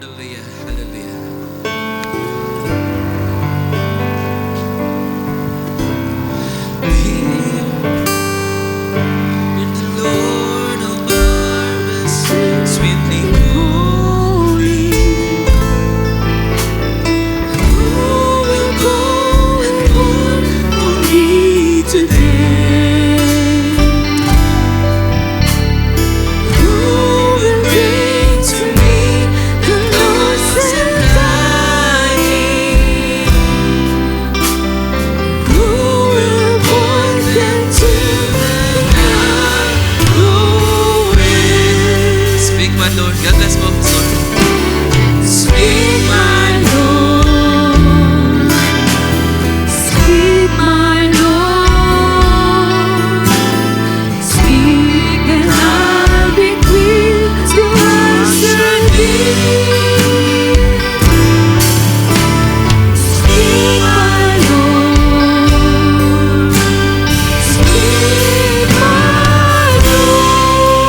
Hallelujah, hallelujah. Here with the Lord of harvest, sweetly holy. Who will go and mourn for me today? Who will bring to me the lost and dying? Who will point them to the ruin? Speak, my Lord. God bless mo, Lord. Speak, my Lord. Speak, my Lord. Speak, and I'll be quick to answer thee. Speak, my Lord. Speak, my Lord.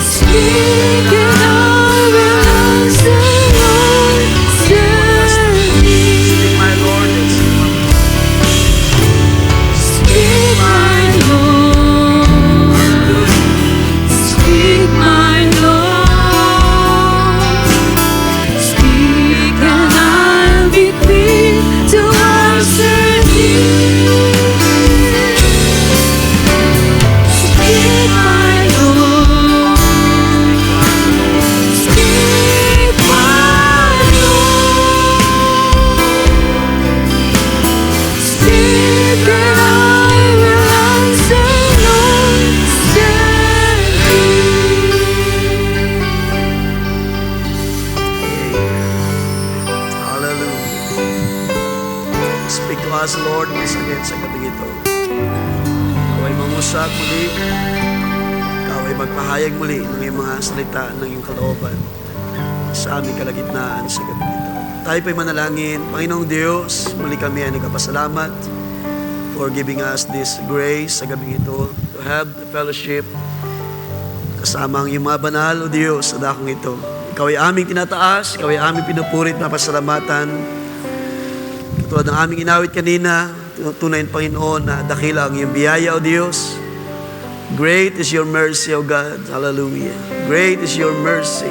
Speak, and I will answer, Lord, send me. My Lord, Speak, my Lord. Speak, my Lord. Speak, and I'll be quick to answer thee. Speak, my Lord. Speak, my Lord. Speak, and I will answer, Lord, send me. hallelujah. Speak to us, Lord, once again sa gabi ito. Ikaw ay mangusap muli. Ikaw ay magpahayag muli ng iyong mga salita ng iyong kalooban sa aming kalagitnaan sa gabi ito. Tayo po'y manalangin. Panginoong Diyos, muli kami ay nagpapasalamat for giving us this grace sa gabi ito to have the fellowship kasama ang iyong mga banal, O Diyos, sa dakong ito. Ikaw ay aming tinataas, Ikaw ay aming pinupurit na pasalamatan. Katulad ng aming inawit kanina, tunay ng Panginoon na dakila ang iyong biyaya, O Diyos. Great is your mercy, O God. Hallelujah. Great is your mercy.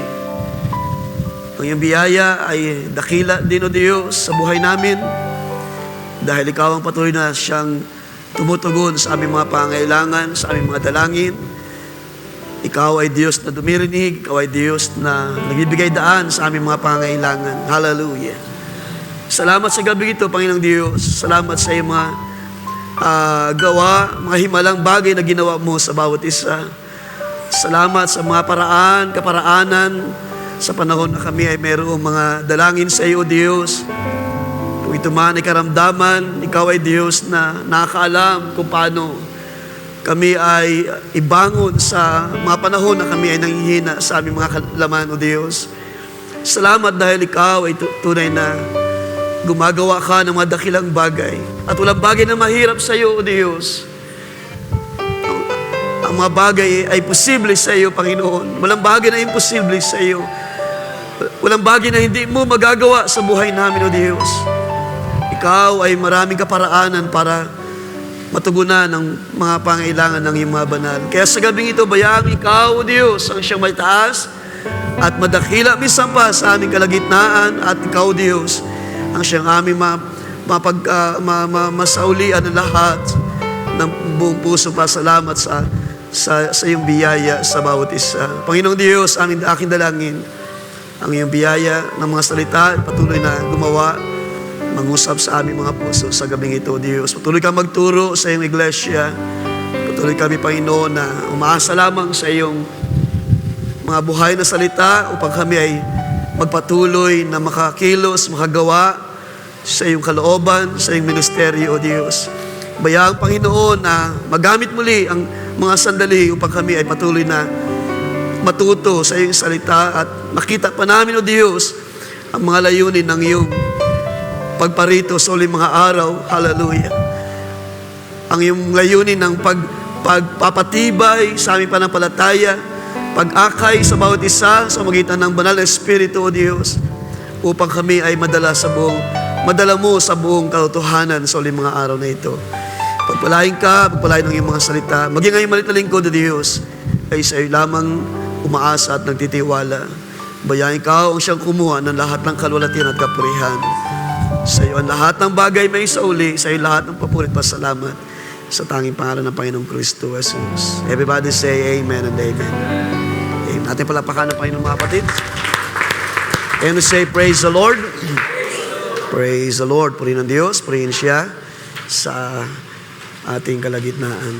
Ang iyong biyaya ay dakila din, O Diyos, sa buhay namin. Dahil Ikaw ang patuloy na siyang tumutugon sa aming mga pangailangan, sa aming mga dalangin. Ikaw ay Diyos na dumirinig. Ikaw ay Diyos na nagbibigay daan sa aming mga pangailangan. Hallelujah. Salamat sa gabi ito, Panginoong Diyos. Salamat sa iyong mga gawa, mga himalang bagay na ginawa mo sa bawat isa. Salamat sa mga paraan, kaparaanan sa panahon na kami ay mayroong mga dalangin sa iyo, O Diyos. Kung ito man ay karamdaman, Ikaw ay Diyos na nakakaalam kung paano kami ay ibangon sa mga panahon na kami ay nanghihina sa aming mga kalaman, O Diyos. Salamat dahil Ikaw ay tunay na gumagawa ka ng mga dakilang bagay. At walang bagay na mahirap sa iyo, O Diyos. Ang mga bagay ay posible sa iyo, Panginoon. Walang bagay na imposible sa iyo. Walang bagay na hindi mo magagawa sa buhay namin, O Diyos. Ikaw ay maraming kaparaanan para matugunan ang mga pangailangan ng iyong mga banal. Kaya sa gabing ito, bayang Ikaw, O Diyos, ang siyang may taas at madakila minsan pa sa aming kalagitnaan, at Ikaw, Diyos, ang siyang aming masaulian ng lahat ng buong puso pa. Salamat sa iyong biyaya sa bawat isa. Panginoong Diyos, aking dalangin, ang iyong biyaya ng mga salita patuloy na gumawa, mangusap sa aming mga puso sa gabing ito, Diyos. Patuloy kang magturo sa iyong iglesia. Patuloy kami, Panginoon, na umaasa lamang sa iyong mga buhay na salita upang kami ay magpatuloy na makakilos, makagawa sa iyong kalooban, sa iyong ministeryo, O Diyos. Bayang, Panginoon, na magamit muli ang mga sandali upang kami ay patuloy na matuto sa iyong salita at makita pa namin, O Diyos, ang mga layunin ng iyong pagparito sa uling mga araw. Hallelujah. Ang iyong layunin ng pagpapatibay sa aming panampalataya, pag-akay sa bawat isa sa magitan ng banal na Espiritu, O Diyos, upang kami ay madala mo sa buong katotohanan sa uling mga araw na ito. Pagpalain ka, pagpalain ng iyong mga salita. Maging ngayong malit na lingkod, O Diyos, ay sa iyo lamang umaasa at nagtitiwala. Bayahin ka ang siyang kumuha ng lahat ng kalwalatian at kapurihan. Sa iyo ang lahat ng bagay may sauli, sa iyo lahat ng papurit pasalamat sa tanging pangalan ng Panginoong Kristo Jesus. Everybody say amen and amen. Amen. Natin palapakan ng Panginoong mga kapatid. And we say praise the Lord. Praise the Lord. Purihin ng Diyos, purihin siya sa ating kalagitnaan.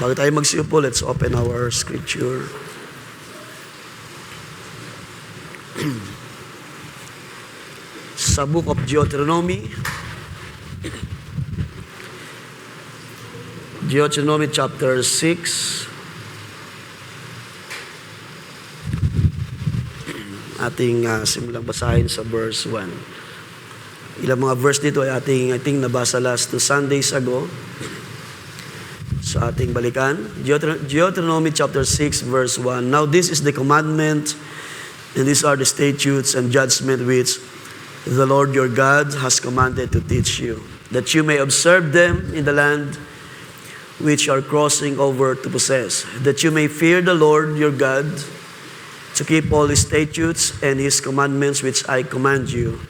Bago tayo magsiupo, let's open our scripture. Sa book of Deuteronomy. Deuteronomy chapter 6. Ating simulang basahin sa verse 1. Ilang mga verse dito ay ating nabasa last 2 Sundays ago. Sa ating balikan. Deuteronomy chapter 6 verse 1. Now this is the commandment, and these are the statutes and judgment which the Lord your God has commanded to teach you, that you may observe them in the land which are crossing over to possess, that you may fear the Lord your God, to keep all His statutes and His commandments which I command you,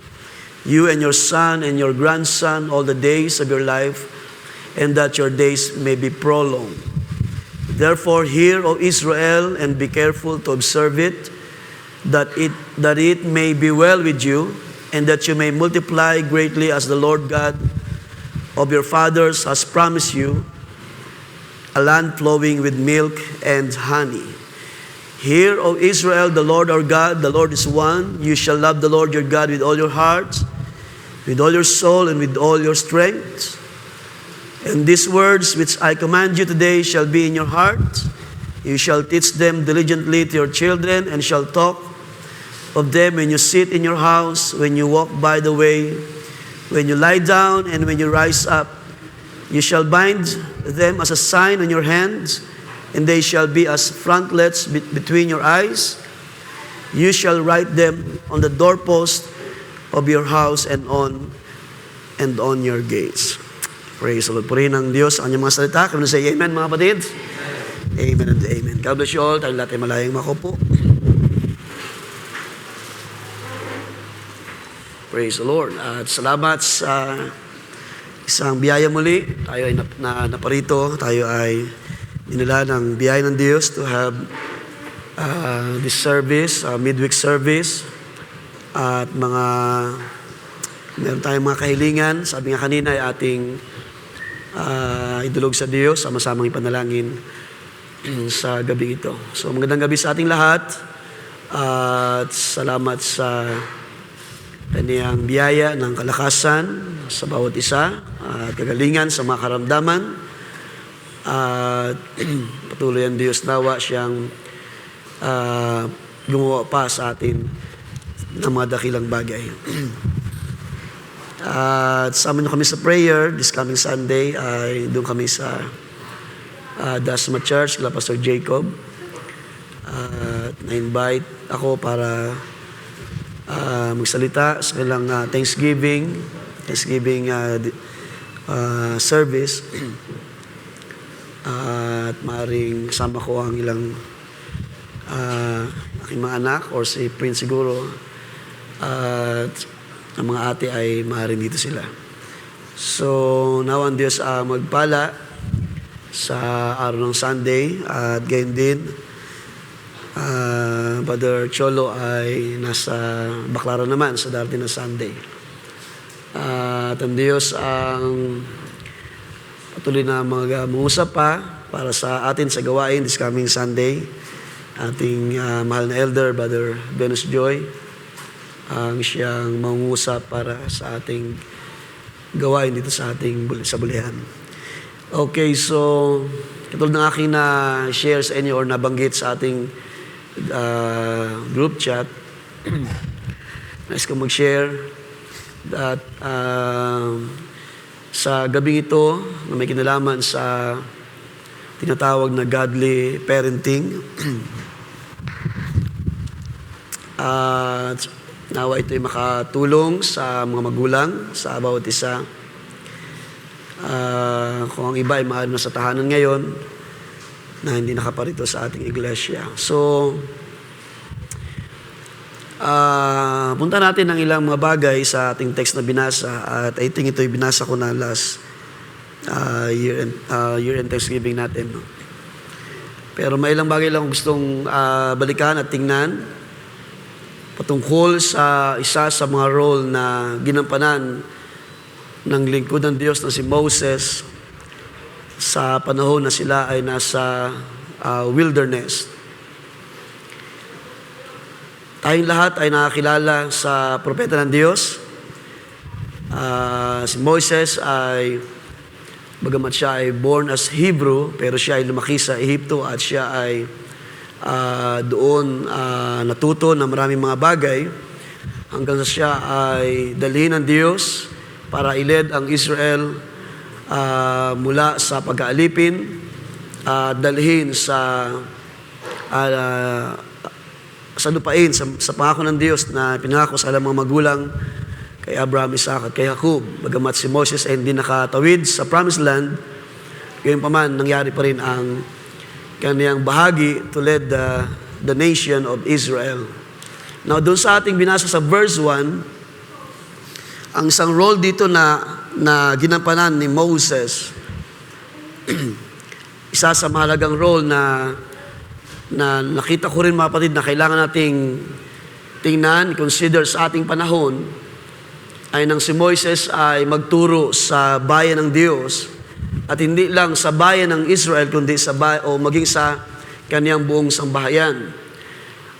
you and your son and your grandson all the days of your life, and that your days may be prolonged. Therefore hear, O Israel, and be careful to observe it, that it may be well with you, and that you may multiply greatly as the Lord God of your fathers has promised you, a land flowing with milk and honey. Hear, O Israel, the Lord our God, the Lord is one. You shall love the Lord your God with all your heart, with all your soul, and with all your strength. And these words which I command you today shall be in your heart. You shall teach them diligently to your children, and shall talk of them when you sit in your house, when you walk by the way, when you lie down, and when you rise up. You shall bind them as a sign on your hands, and they shall be as frontlets between your eyes. You shall write them on the doorpost of your house and on your gates. Praise the Lord. Purihin ng Diyos ang inyong mga salita. Can you say amen, mga kapatid? Amen and amen. God bless you all. Tayo lahat ay malayang makupo. Praise the Lord. At salamat sa isang biyaya muli. Tayo ay naparito. Tayo ay dinala ng biyaya ng Diyos to have this service, midweek service. At meron tayong mga kahilingan. Sabi nga kanina ay ating idulog sa Diyos, sama-samang ipanalangin sa gabi ito. So magandang gabi sa ating lahat. At salamat sa kaniyang biyaya ng kalakasan sa bawat isa at kagalingan sa mga karamdaman. At patuloy ang Diyos nawa siyang gumawa pa sa atin ng mga dakilang bagay. At sama niyo kami sa prayer this coming Sunday ay doon kami sa Dasma Church kila Pastor Jacob. At na-invite ako para magsalita sa kanilang Thanksgiving service. At maaaring kasama ko ang ilang aking mga anak or si Prince siguro. At ang mga ate ay maaaring dito sila. So, nawa ang Diyos magpala sa araw ng Sunday. At gayon din, Brother Cholo ay nasa Baclaran naman sa darating na Sunday. At ang Diyos ang patuloy na mag-uusap pa para sa atin sa gawain this coming Sunday. Ating mahal na elder, Brother Venus Joy, ang siyang mangungusap para sa ating gawain dito sa bulihan. Okay, so katulad ng aking na-share sa inyo or nabanggit sa ating group chat, nais ko mag-share that sa gabing ito na may kinalaman sa tinatawag na godly parenting. At nawa ito'y makatulong sa mga magulang, sa bawat isa. Kung ang iba ay mahal na sa tahanan ngayon, na hindi nakaparito sa ating iglesia. So, punta natin ang ilang mga bagay sa ating text na binasa. At I think ito'y binasa ko na last year-end Thanksgiving natin. No? Pero may ilang bagay lang gustong balikan at tingnan patungkol sa isa sa mga role na ginampanan ng lingkod ng Diyos na si Moses sa panahon na sila ay nasa wilderness. Tayong lahat ay nakakilala sa propeta ng Diyos. Si Moses ay, bagamat siya ay born as Hebrew, pero siya ay lumaki sa Ehipto at siya ay doon natuto ng maraming mga bagay hanggang sa siya ay dalhin ng Diyos para iled ang Israel mula sa pag-aalipin, dalhin sa lupain, sa pangako ng Diyos na pinangako sa alam mga magulang kay Abraham, Isaac at kay Jacob. Bagamat si Moses ay hindi nakatawid sa Promised Land, gayon pa man, nangyari pa rin ang kaniyang bahagi to lead the nation of Israel. Now, doon sa ating binasa sa verse 1, ang isang role dito na ginampanan ni Moses, isa sa mahalagang role na nakita ko rin mga kapatid na kailangan nating tingnan, consider sa ating panahon, ay nang si Moises ay magturo sa bayan ng Diyos, at hindi lang sa bayan ng Israel, kundi maging sa kaniyang buong sambahayan.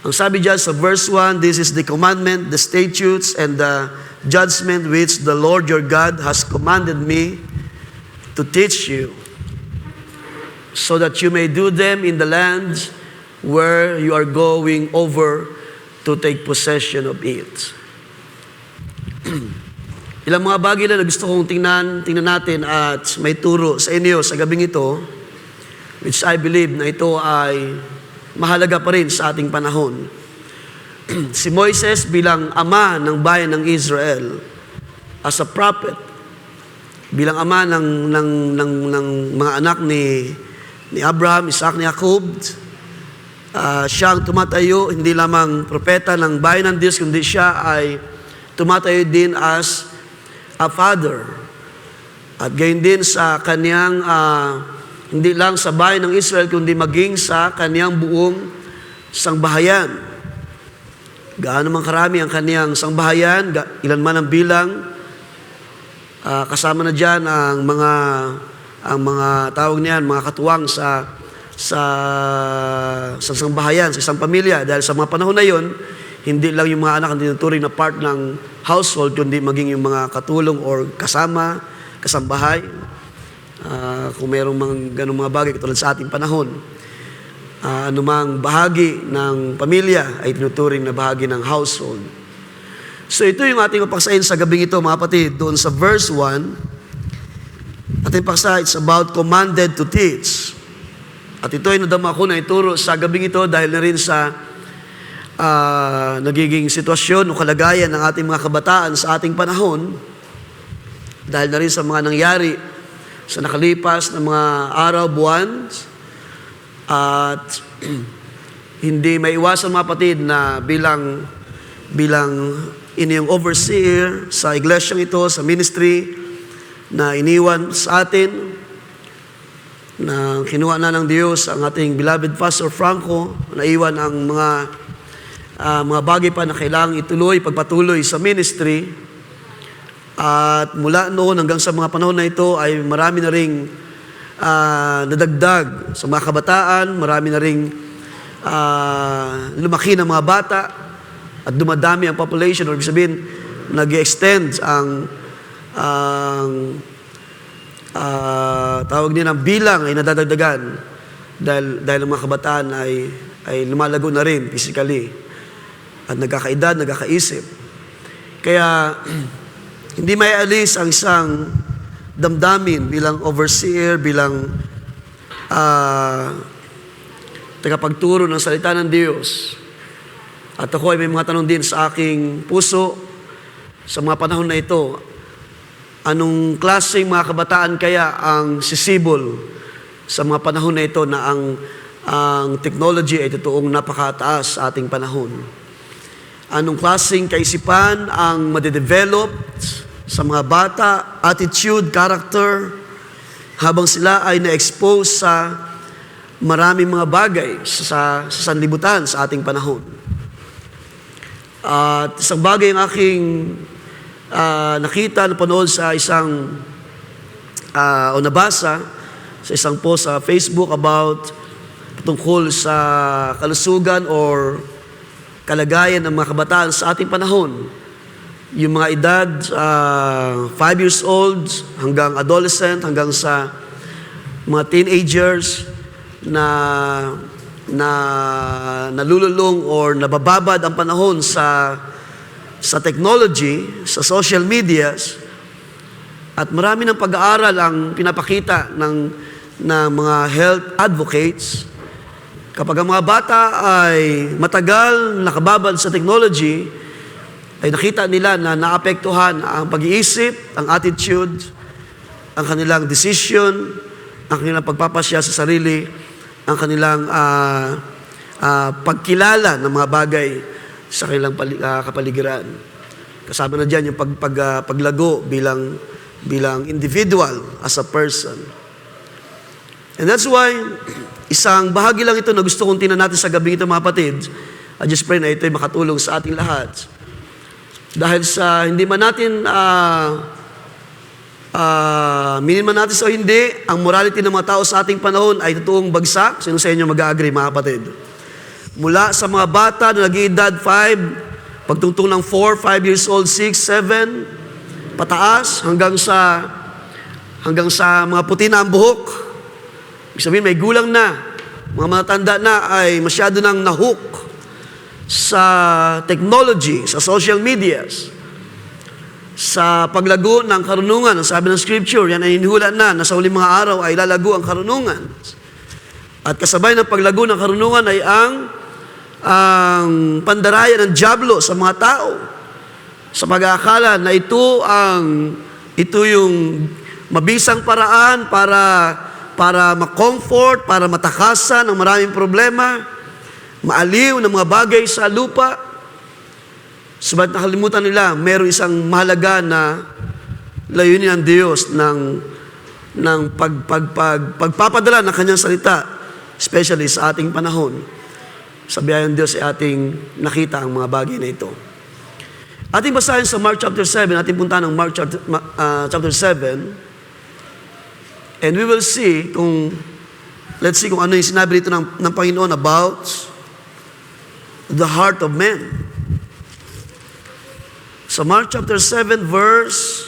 Ang sabi diyan sa verse 1, "This is the commandment, the statutes, and the judgment which the Lord your God has commanded me to teach you, so that you may do them in the land where you are going over to take possession of it." Ilang mga bagay na gusto kong tingnan natin at may turo sa inyo sa gabing ito, which I believe na ito ay mahalaga pa rin sa ating panahon. Si Moises bilang ama ng bayan ng Israel, as a prophet, bilang ama ng mga anak ni Abraham, Isaac, ni Jacob, siyang tumatayo, hindi lamang propeta ng bayan ng Diyos, kundi siya ay tumatayo din as a father. At gayon din sa kaniyang, hindi lang sa bayan ng Israel, kundi maging sa kaniyang buong sangbahayan. Gaano man karami ang kaniyang sangbahayan, ilan man ang bilang, kasama na dyan ang mga tawag niyan, mga katuwang sa sangbahayan, sa isang pamilya. Dahil sa mga panahon na yon, hindi lang yung mga anak ang tinuturing na part ng household, kundi maging yung mga katulong or kasambahay. Kung mayroong mga ganong mga bagay katulad sa ating panahon, anumang bahagi ng pamilya ay tinuturing na bahagi ng household. So ito yung ating mapaksain sa gabing ito, mga kapatid. Doon sa verse 1, ating paksa, it's about commanded to teach. At ito ay nadama ko na ituro sa gabing ito dahil na rin sa nagiging sitwasyon o kalagayan ng ating mga kabataan sa ating panahon, dahil na rin sa mga nangyari sa nakalipas na mga araw, buwan, at hindi maiwasan mga kapatid na bilang inyong overseer sa iglesyang ito, sa ministry na iniwan sa atin, na kinuha na ng Diyos ang ating beloved Pastor Franco, naiwan ang mga bagay pa na kailangang pagpatuloy sa ministry. At mula noon hanggang sa mga panahon na ito ay marami na ring nadagdag sa mga kabataan, marami na ring lumaki ng mga bata at dumadami ang population, or ibig sabihin nag-extend ang tawag nila ng bilang ay nadadagdagan dahil ang mga kabataan ay lumalago na rin physically at nagkakaedad, nagkakaisip. Kaya hindi may alis ang isang damdamin bilang overseer, bilang tagapagturo ng salita ng Diyos. At ako ay may mga tanong din sa aking puso sa mga panahon na ito. Anong klaseng mga kabataan kaya ang sisibol sa mga panahon na ito na ang technology ay totoong napakataas sa ating panahon? Anong klaseng kaisipan ang madedevelop sa mga bata, attitude, character, habang sila ay na-expose sa maraming mga bagay sa sanlibutan sa ating panahon. At isang bagay ang aking nakita, napanood sa isang o nabasa sa isang post sa Facebook about tungkol sa kalusugan or kalagayan ng mga kabataan sa ating panahon. Yung mga edad 5 years old hanggang adolescent, hanggang sa mga teenagers na nalululong or nabababad ang panahon sa technology, sa social medias, at marami ng pag-aaral ang pinapakita ng mga health advocates. Kapag ang mga bata ay matagal nakababad sa technology, ay nakita nila na naapektuhan ang pag-iisip, ang attitude, ang kanilang decision, ang kanilang pagpapasya sa sarili, ang kanilang pagkilala ng mga bagay sa kanilang kapaligiran. Kasama na dyan yung paglago bilang individual as a person. And that's why, isang bahagi lang ito na gusto kong tingnan natin sa gabi ito, mga kapatid. I just pray na ito ay makatulong sa ating lahat. Dahil sa hindi man natin minin man natin o hindi, ang morality ng mga tao sa ating panahon ay totoong bagsak. Sino sa inyo mag-agree, mga kapatid? Mula sa mga bata na nag-iedad 5, pagtungtong ng 4, 5 years old, 6, 7, pataas, hanggang sa mga puti na ang buhok. Ibig sabihin, may gulang na. Mga matanda na ay masyado nang nahook sa technology, sa social medias, sa paglago ng karunungan. Ang sabi ng Scripture, yan ay inihula na sa huling mga araw ay lalago ang karunungan. At kasabay ng paglago ng karunungan ay ang pandaraya ng dyablo sa mga tao, sa pag-aakala na ito yung mabisang paraan para ma-comfort, para matakasan ang maraming problema, maaliw ng mga bagay sa lupa. Saba't nakalimutan nila, mayroong isang mahalaga na layunin ng Diyos ng pagpapadala ng kanyang salita, especially sa ating panahon. Sa biyayang Diyos ay ating nakita ang mga bagay na ito. Ating basahin sa Mark chapter 7, ating punta ng Mark chapter 7, and we will see let's see kung ano yung sinabi dito ng Panginoon about the heart of man. Sa Mark chapter 7 verse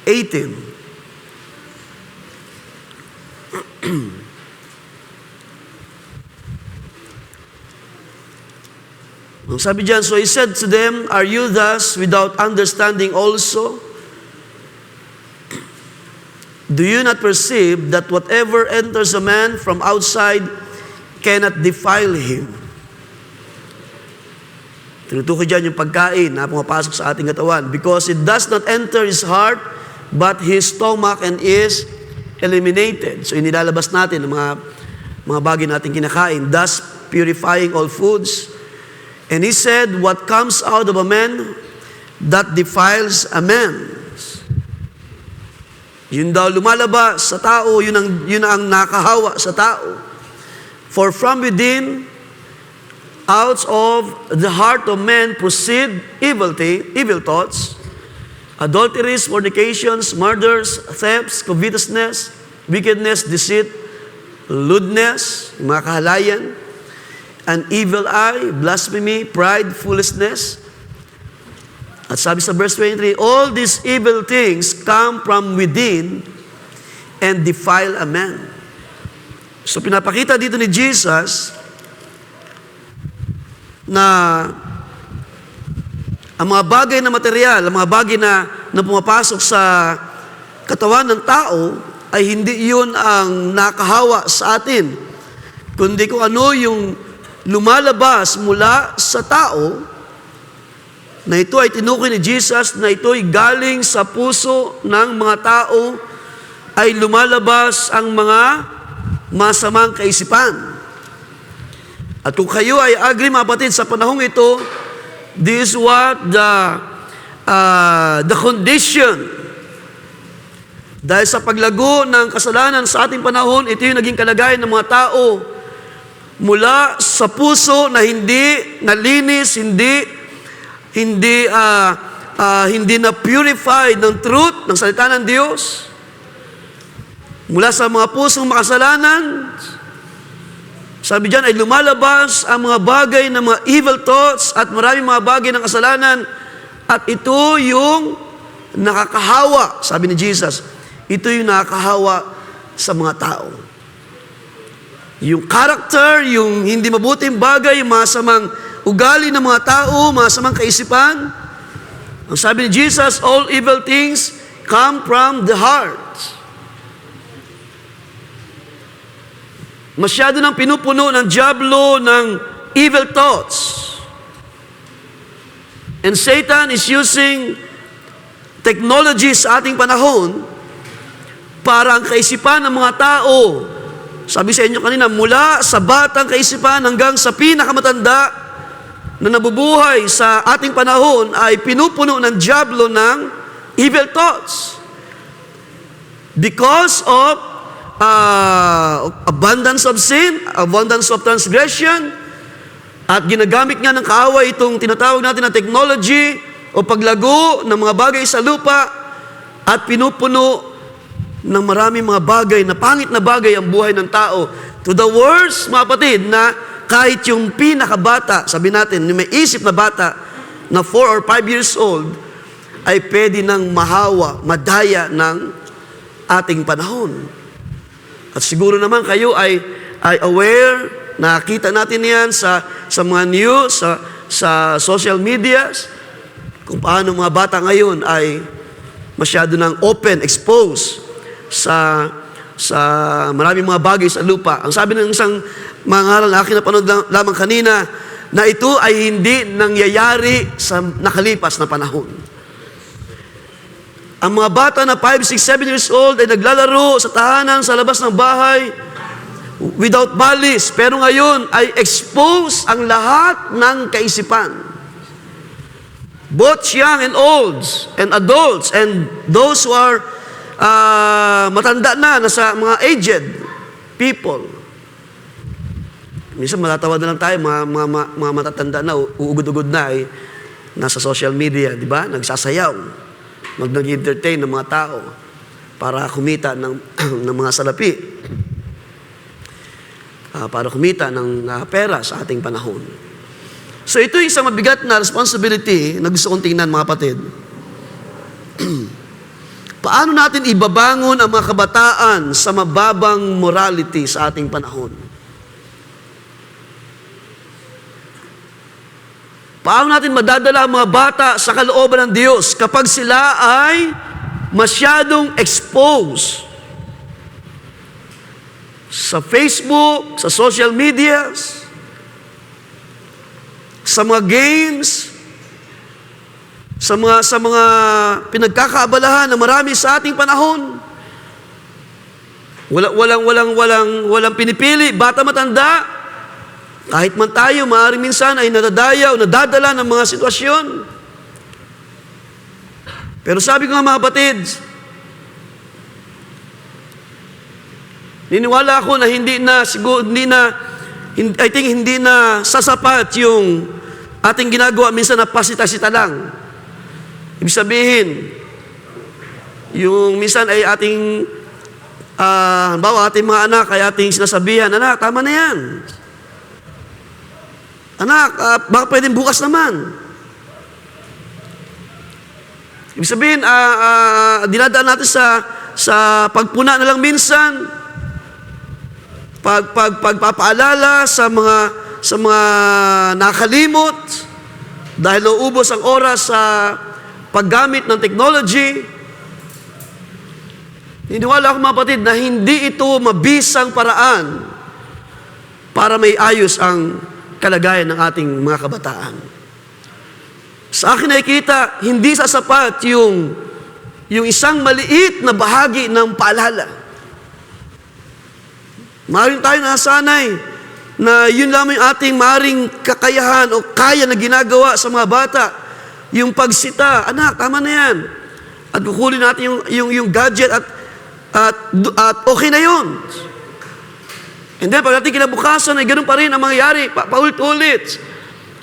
18. Ang sabi diyan, so he said to them, are you thus without understanding also? Do you not perceive that whatever enters a man from outside cannot defile him? Tinutukoy dyan yung pagkain na pumapasok sa ating katawan. Because it does not enter his heart, but his stomach, and is eliminated. So inilalabas natin ang mga bagay natin kinakain, thus purifying all foods. And he said, what comes out of a man, that defiles a man. Yun daw lumalabas sa tao, yun ang nakahawa sa tao. For from within, out of the heart of man proceed evil thoughts, adulteries, fornications, murders, thefts, covetousness, wickedness, deceit, lewdness, mga kahalayan, an evil eye, blasphemy, pride, foolishness. At sabi sa verse 23, all these evil things come from within and defile a man. So pinapakita dito ni Jesus na ang mga bagay na material, ang mga bagay na pumapasok sa katawan ng tao ay hindi yun ang nakahawa sa atin, kundi kung ano yung lumalabas mula sa tao, na ito ay tinukoy ni Jesus, na ito ay galing sa puso ng mga tao, ay lumalabas ang mga masamang kaisipan. At kung kayo ay agree, mga kapatid, sa panahong ito, this is what the condition. Dahil sa paglago ng kasalanan sa ating panahon, ito yung naging kalagayan ng mga tao mula sa puso na hindi nalinis, hindi na purified ng truth, ng salita ng Diyos. Mula sa mga pusong makasalanan, sabi diyan ay lumalabas ang mga bagay ng mga evil thoughts at maraming mga bagay ng kasalanan, at ito yung nakakahawa, sabi ni Jesus. Ito yung nakakahawa sa mga tao. Yung character, yung hindi mabuting bagay, yung masamang ugali ng mga tao, masamang kaisipan. Ang sabi ni Jesus, all evil things come from the heart. Masyado nang pinupuno ng dyablo ng evil thoughts. And Satan is using technology sa ating panahon para ang kaisipan ng mga tao, sabi sa inyo kanina, mula sa batang kaisipan hanggang sa pinakamatanda na nabubuhay sa ating panahon, ay pinupuno ng dyablo ng evil thoughts. Because of abundance of sin, abundance of transgression, at ginagamit nga ng kaaway itong tinatawag natin na technology o paglago ng mga bagay sa lupa, at pinupuno ng maraming mga bagay, na pangit na bagay ang buhay ng tao. To the worst, mga kapatid, na kahit yung pinakabata, sabi natin, yung may isip na bata, na 4 or 5 years old, ay pwede nang mahawa, madaya ng ating panahon. At siguro naman kayo ay aware, nakita natin yan sa mga news, sa social medias, kung paano mga bata ngayon ay masyado ng open, exposed sa maraming mga bagay sa lupa. Ang sabi ng isang mangaral na akin napanood lamang kanina, na ito ay hindi nangyayari sa nakalipas na panahon. Ang mga bata na 5, 6, 7 years old ay naglalaro sa tahanan, sa labas ng bahay, without malice. Pero ngayon ay expose ang lahat ng kaisipan. Both young and olds, and adults, and those who are matanda na, nasa mga aged people. Minsan matatawa na lang tayo, mga matatanda na, uugod-ugod na, ay nasa social media, di ba? Nagsasayaw, nag-entertain ng mga tao para kumita ng mga salapi, para kumita ng pera sa ating panahon. So ito yung isang mabigat na responsibility na gusto kong tingnan, mga kapatid. Paano natin ibabangon ang mga kabataan sa mababang morality sa ating panahon? Paano natin madadala ang mga bata sa kalooban ng Diyos kapag sila ay masyadong exposed sa Facebook, sa social medias, sa mga games, sa mga pinagkakaabalahan na marami sa ating panahon? Walang pinipili, bata, matanda. Kahit man tayo, maaaring minsan ay nadadaya o nadadala ng mga sitwasyon. Pero sabi ko nga, mga kapatid, niniwala ako na hindi na sasapat yung ating ginagawa minsan na pasita-sita lang. Ibig sabihin, yung minsan ay ating, halimbawa, ating mga anak ay ating sinasabihan, anak, tama na yan. Anak, baka pwedeng bukas naman. Ibig sabihin, dinadaan natin sa pagpuna na lang minsan, pagpapaalala sa mga nakalimot, dahil nauubos ang oras sa paggamit ng technology. Niniwala ako mga kapatid na hindi ito mabisang paraan para may ayos ang kalagayan ng ating mga kabataan. Sa akin nakikita, hindi sasapat yung isang maliit na bahagi ng paalala. Maaaring tayo nasanay na yun lamang yung ating maaaring kakayahan o kaya na ginagawa sa mga bata. Yung pagsita, anak, tama na yan. At kukunin natin yung gadget at okay na yun. And then, pagdating kinabukasan, ay ganun pa rin ang mangyayari, paulit-ulit.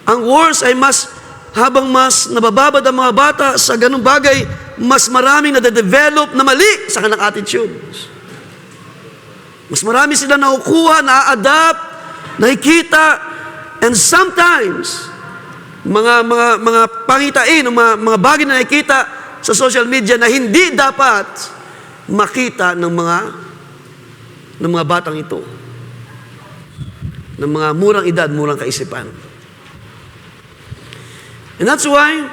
Ang worst ay habang mas nabababad ang mga bata sa ganung bagay, mas maraming nade-develop na mali sa kanilang attitudes. Mas marami sila nakukuha, na-adapt, nakikita, and sometimes, mga pangitain, mga bagay na nakikita sa social media na hindi dapat makita ng mga batang ito. Ng mga murang edad, murang kaisipan. And that's why,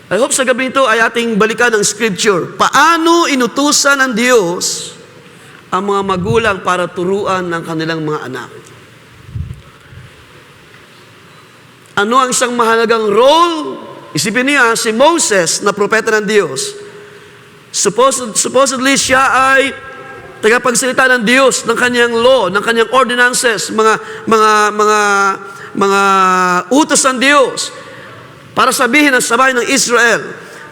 I hope sa gabi ito ay ating balikan ang scripture. Paano inutusan ng Diyos ang mga magulang para turuan ng kanilang mga anak? Ano ang isang mahalagang role? Isipin niya, si Moses na propeta ng Diyos. Supposedly siya ay tagapagsalita ng Diyos, ng kanyang law, ng kanyang ordinances, mga utos ng Diyos para sabihin ang sabay ng Israel.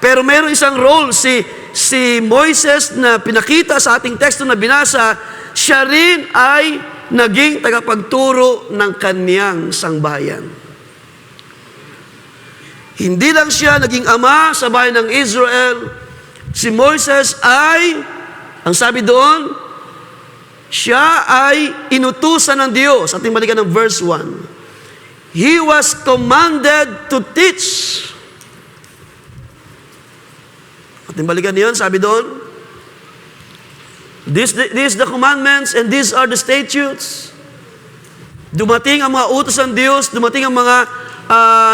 Pero mayroong isang role si Moises na pinakita sa ating teksto na binasa, siya rin ay naging tagapagturo ng kanyang sangbahayan. Hindi lang siya naging ama sa bayan ng Israel, si Moises ay, ang sabi doon, siya ay inutusan ng Diyos. Ating balikan ng verse 1. He was commanded to teach. Ating balikan niyon, sabi doon, These the commandments and these are the statutes. Dumating ang mga utos ng Diyos, dumating ang mga,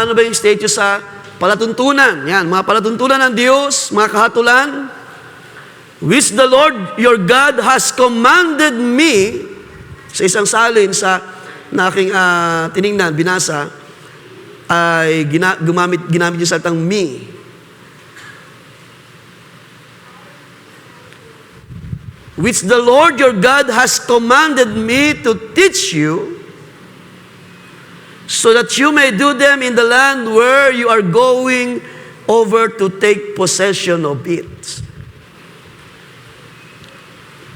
ano ba yung statutes sa palatuntunan? Yan, mga palatuntunan ng Diyos, mga kahatulan, which the Lord your God has commanded me, sa isang salin na aking tiningnan, binasa, ay ginamit yung salitang me. Which the Lord your God has commanded me to teach you, so that you may do them in the land where you are going over to take possession of it.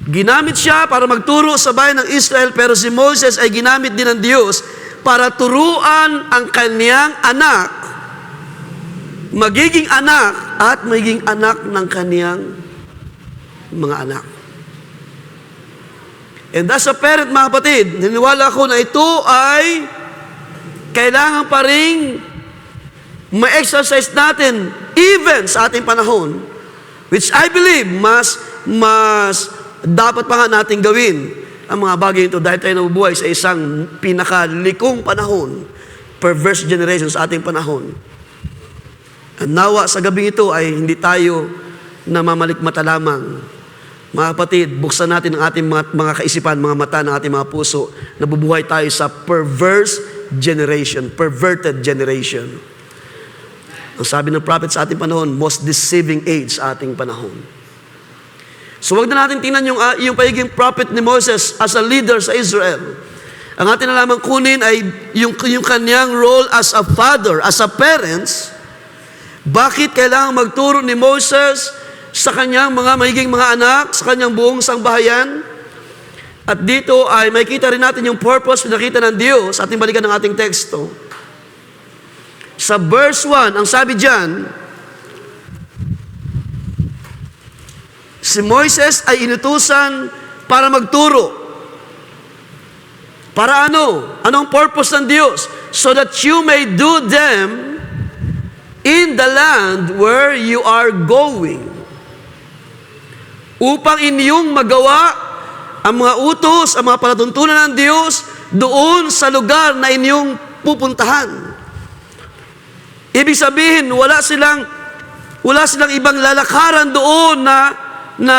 Ginamit siya para magturo sa bayan ng Israel, pero si Moses ay ginamit din ng Diyos para turuan ang kanyang anak, magiging anak at magiging anak ng kanyang mga anak. And as a parent, mga kapatid, niniwala ko na ito ay kailangan pa rin ma-exercise natin even sa ating panahon, which I believe mas dapat pa nga natin gawin ang mga bagay ito dahil tayo nabubuhay sa isang pinakalikong panahon, perverse generation sa ating panahon. At nawa sa gabi ito ay hindi tayo namamalikmata lamang. Mga kapatid, buksan natin ang ating mga kaisipan, mga mata ng ating mga puso, nabubuhay tayo sa perverse generation, perverted generation. Ang sabi ng prophet sa ating panahon, most deceiving age sa ating panahon. So wag na natin tingnan yung pagiging prophet ni Moses as a leader sa Israel. Ang ating nalamang kunin ay yung kanyang role as a father, as a parents. Bakit kailangan magturo ni Moses sa kanyang mga magiging mga anak, sa kanyang buong sangbahayan? At dito ay makikita rin natin yung purpose pinakita ng Diyos. Ating balikan ng ating teksto. Sa verse 1, ang sabi diyan, si Moises ay inutusan para magturo. Para ano? Anong purpose ng Diyos? So that you may do them in the land where you are going. Upang inyong magawa ang mga utos, ang mga palatuntunan ng Diyos doon sa lugar na inyong pupuntahan. Ibig sabihin, wala silang ibang lalakaran doon na na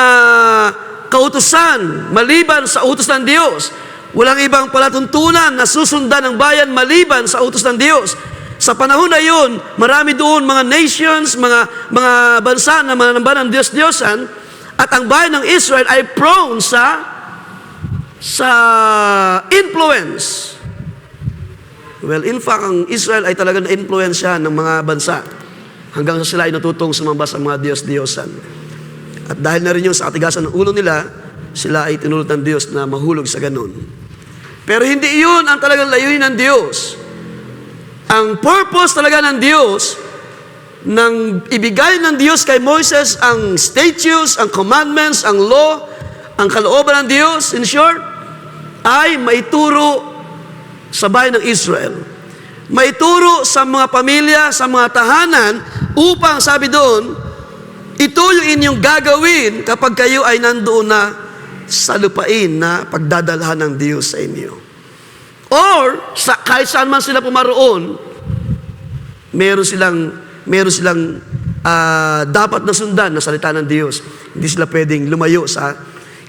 kautusan maliban sa utos ng Diyos. Walang ibang palatuntunan na susundan ng bayan maliban sa utos ng Diyos. Sa panahon na yun, marami doon mga nations, mga bansa na mananamba ng Diyos-Diyosan, at ang bayan ng Israel ay prone sa influence. Well, in fact, ang Israel ay talagang na-influensya ng mga bansa hanggang sa sila ay natutong sumamba sa mga Diyos-Diyosan. At dahil na rin yung sa katigasan ng ulo nila, sila ay tinulot ng Diyos na mahulog sa ganun. Pero hindi yun ang talagang layunin ng Diyos. Ang purpose talaga ng Diyos, nang ibigay ng Diyos kay Moses ang statutes, ang commandments, ang law, ang kalooban ng Diyos, in short, ay maituro sa bayan ng Israel. Maituro sa mga pamilya, sa mga tahanan, upang, sabi doon, ito yung inyong gagawin kapag kayo ay nandoon na sa lupain na pagdadalhan ng Diyos sa inyo. Or, kahit saan man sila pumaroon, meron silang dapat na sundan na salita ng Diyos. Hindi sila pwedeng lumayo sa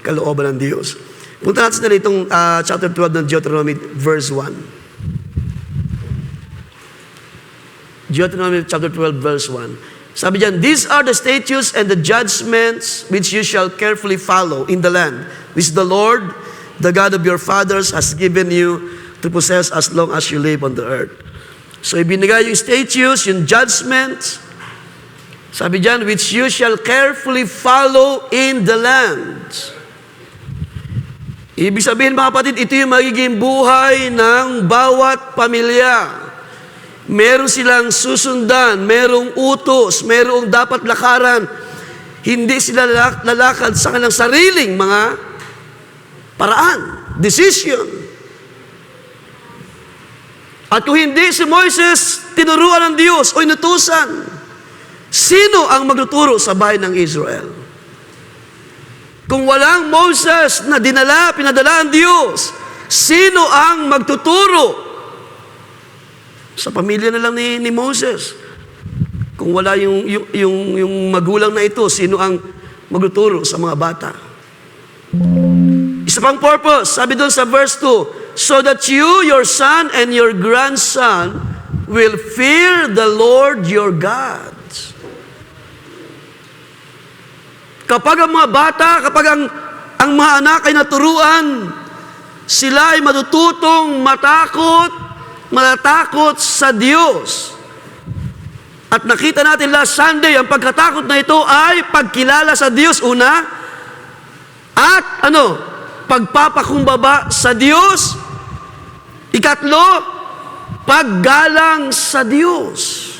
kalooban ng Diyos. Punta natin na itong chapter 12 ng Deuteronomy, verse 1. Deuteronomy chapter 12, verse 1. Sabi diyan, these are the statutes and the judgments which you shall carefully follow in the land, which the Lord, the God of your fathers, has given you to possess as long as you live on the earth. So ibinigay yung statutes, yung judgments, sabi diyan, which you shall carefully follow in the land. Ibig sabihin mga kapatid, ito yung magiging buhay ng bawat pamilya. Meron silang susundan, merong utos, merong dapat lakaran. Hindi sila lalakad sa kanilang sariling mga paraan, decision. At kung hindi si Moises tinuruan ng Diyos o inutusan, sino ang magtuturo sa bayan ng Israel? Kung walang Moses na pinadala ng Diyos, sino ang magtuturo? Sa pamilya na lang ni Moses. Kung wala yung magulang na ito, sino ang magtuturo sa mga bata? Isa pang purpose, sabi doon sa verse 2, so that you, your son, and your grandson will fear the Lord your God. Kapag ang mga bata, kapag ang mga anak ay naturuan, sila ay matututong matatakot sa Diyos. At nakita natin last Sunday, ang pagkatakot na ito ay pagkilala sa Diyos una, at pagpapakumbaba sa Diyos. Ikatlo, paggalang sa Diyos.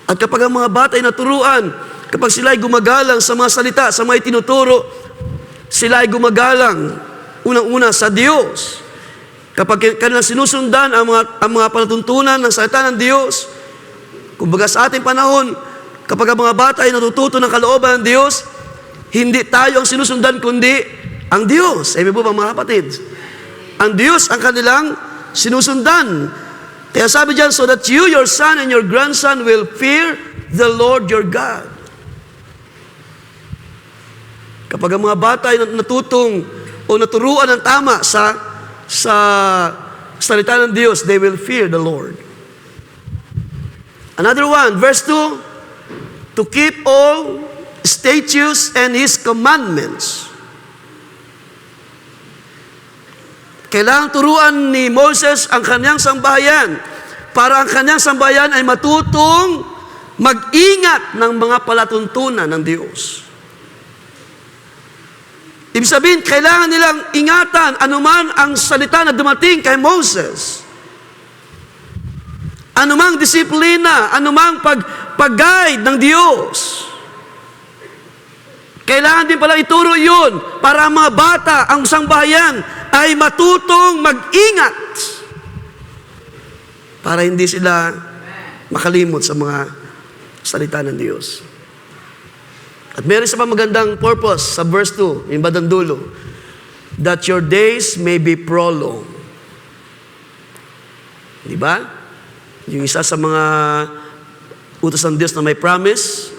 At kapag ang mga bata ay naturuan, kapag sila ay gumagalang sa mga salita, sa mga itinuturo, sila ay gumagalang unang-una sa Diyos. Kapag kanilang sinusundan ang mga palatuntunan ng salita ng Diyos, kumbaga sa ating panahon, kapag ang mga bata ay natututo ng kalooban ng Diyos, hindi tayo ang sinusundan, kundi ang Diyos. Amen po ba mga kapatid? Ang Diyos ang kanilang sinusundan. Kaya sabi diyan, so that you, your son, and your grandson will fear the Lord your God. Kapag ang mga bata ay natutong o naturuan ng tama sa salita ng Diyos, they will fear the Lord. Another one, verse 2, to keep all statutes and His commandments. Kailangan turuan ni Moses ang kanyang sambahayan para ang kanyang sambahayan ay matutong mag-ingat ng mga palatuntunan ng Diyos. Ibig sabihin, kailangan nilang ingatan anuman ang salita na dumating kay Moses. Anumang disiplina, anumang pag-guide ng Diyos. Kailangan din pala ituro yun para ang mga bata, ang sambahayan, ay matutong mag-ingat para hindi sila makalimot sa mga salita ng Diyos. At meron sa magandang purpose sa verse 2, yung bandang dulo, that your days may be prolonged. Di ba? Yung isa sa mga utos ng Diyos na may promise,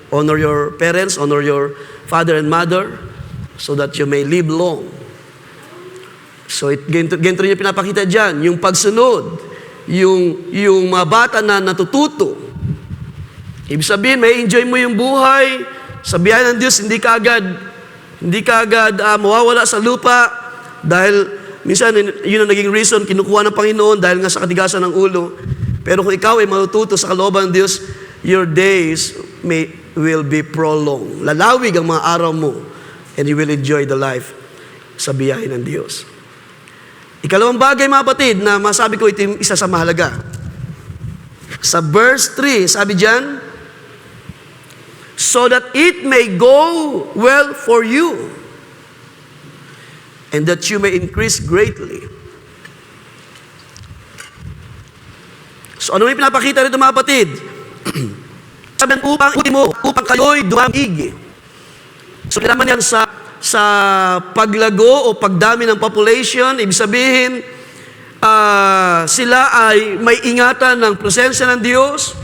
Honor your parents, honor your father and mother, so that you may live long. So, ganito rin yung pinapakita dyan, yung pagsunod, yung mga bata na natututo. Ibig sabihin, may enjoy mo yung buhay, sa biyaya ng Diyos, hindi ka agad mawawala sa lupa, dahil minsan, yun ang naging reason, kinukuha ng Panginoon dahil nga sa katigasan ng ulo. Pero kung ikaw ay matututo sa kalooban ng Diyos, your days will be prolonged. Lalawig ang mga araw mo, and you will enjoy the life sa biyaya ng Diyos. Ikalawang bagay, mga kapatid, na masabi ko ito yung isa sa mahalaga. Sa verse 3, sabi diyan, so that it may go well for you, and that you may increase greatly. So ano yung pinapakita rito, mga kapatid? Sabi upang kayo'y dumamig. So kailangan yan sa paglago o pagdami ng population. Ibig sabihin, sila ay may ingatan ng presensya ng Diyos.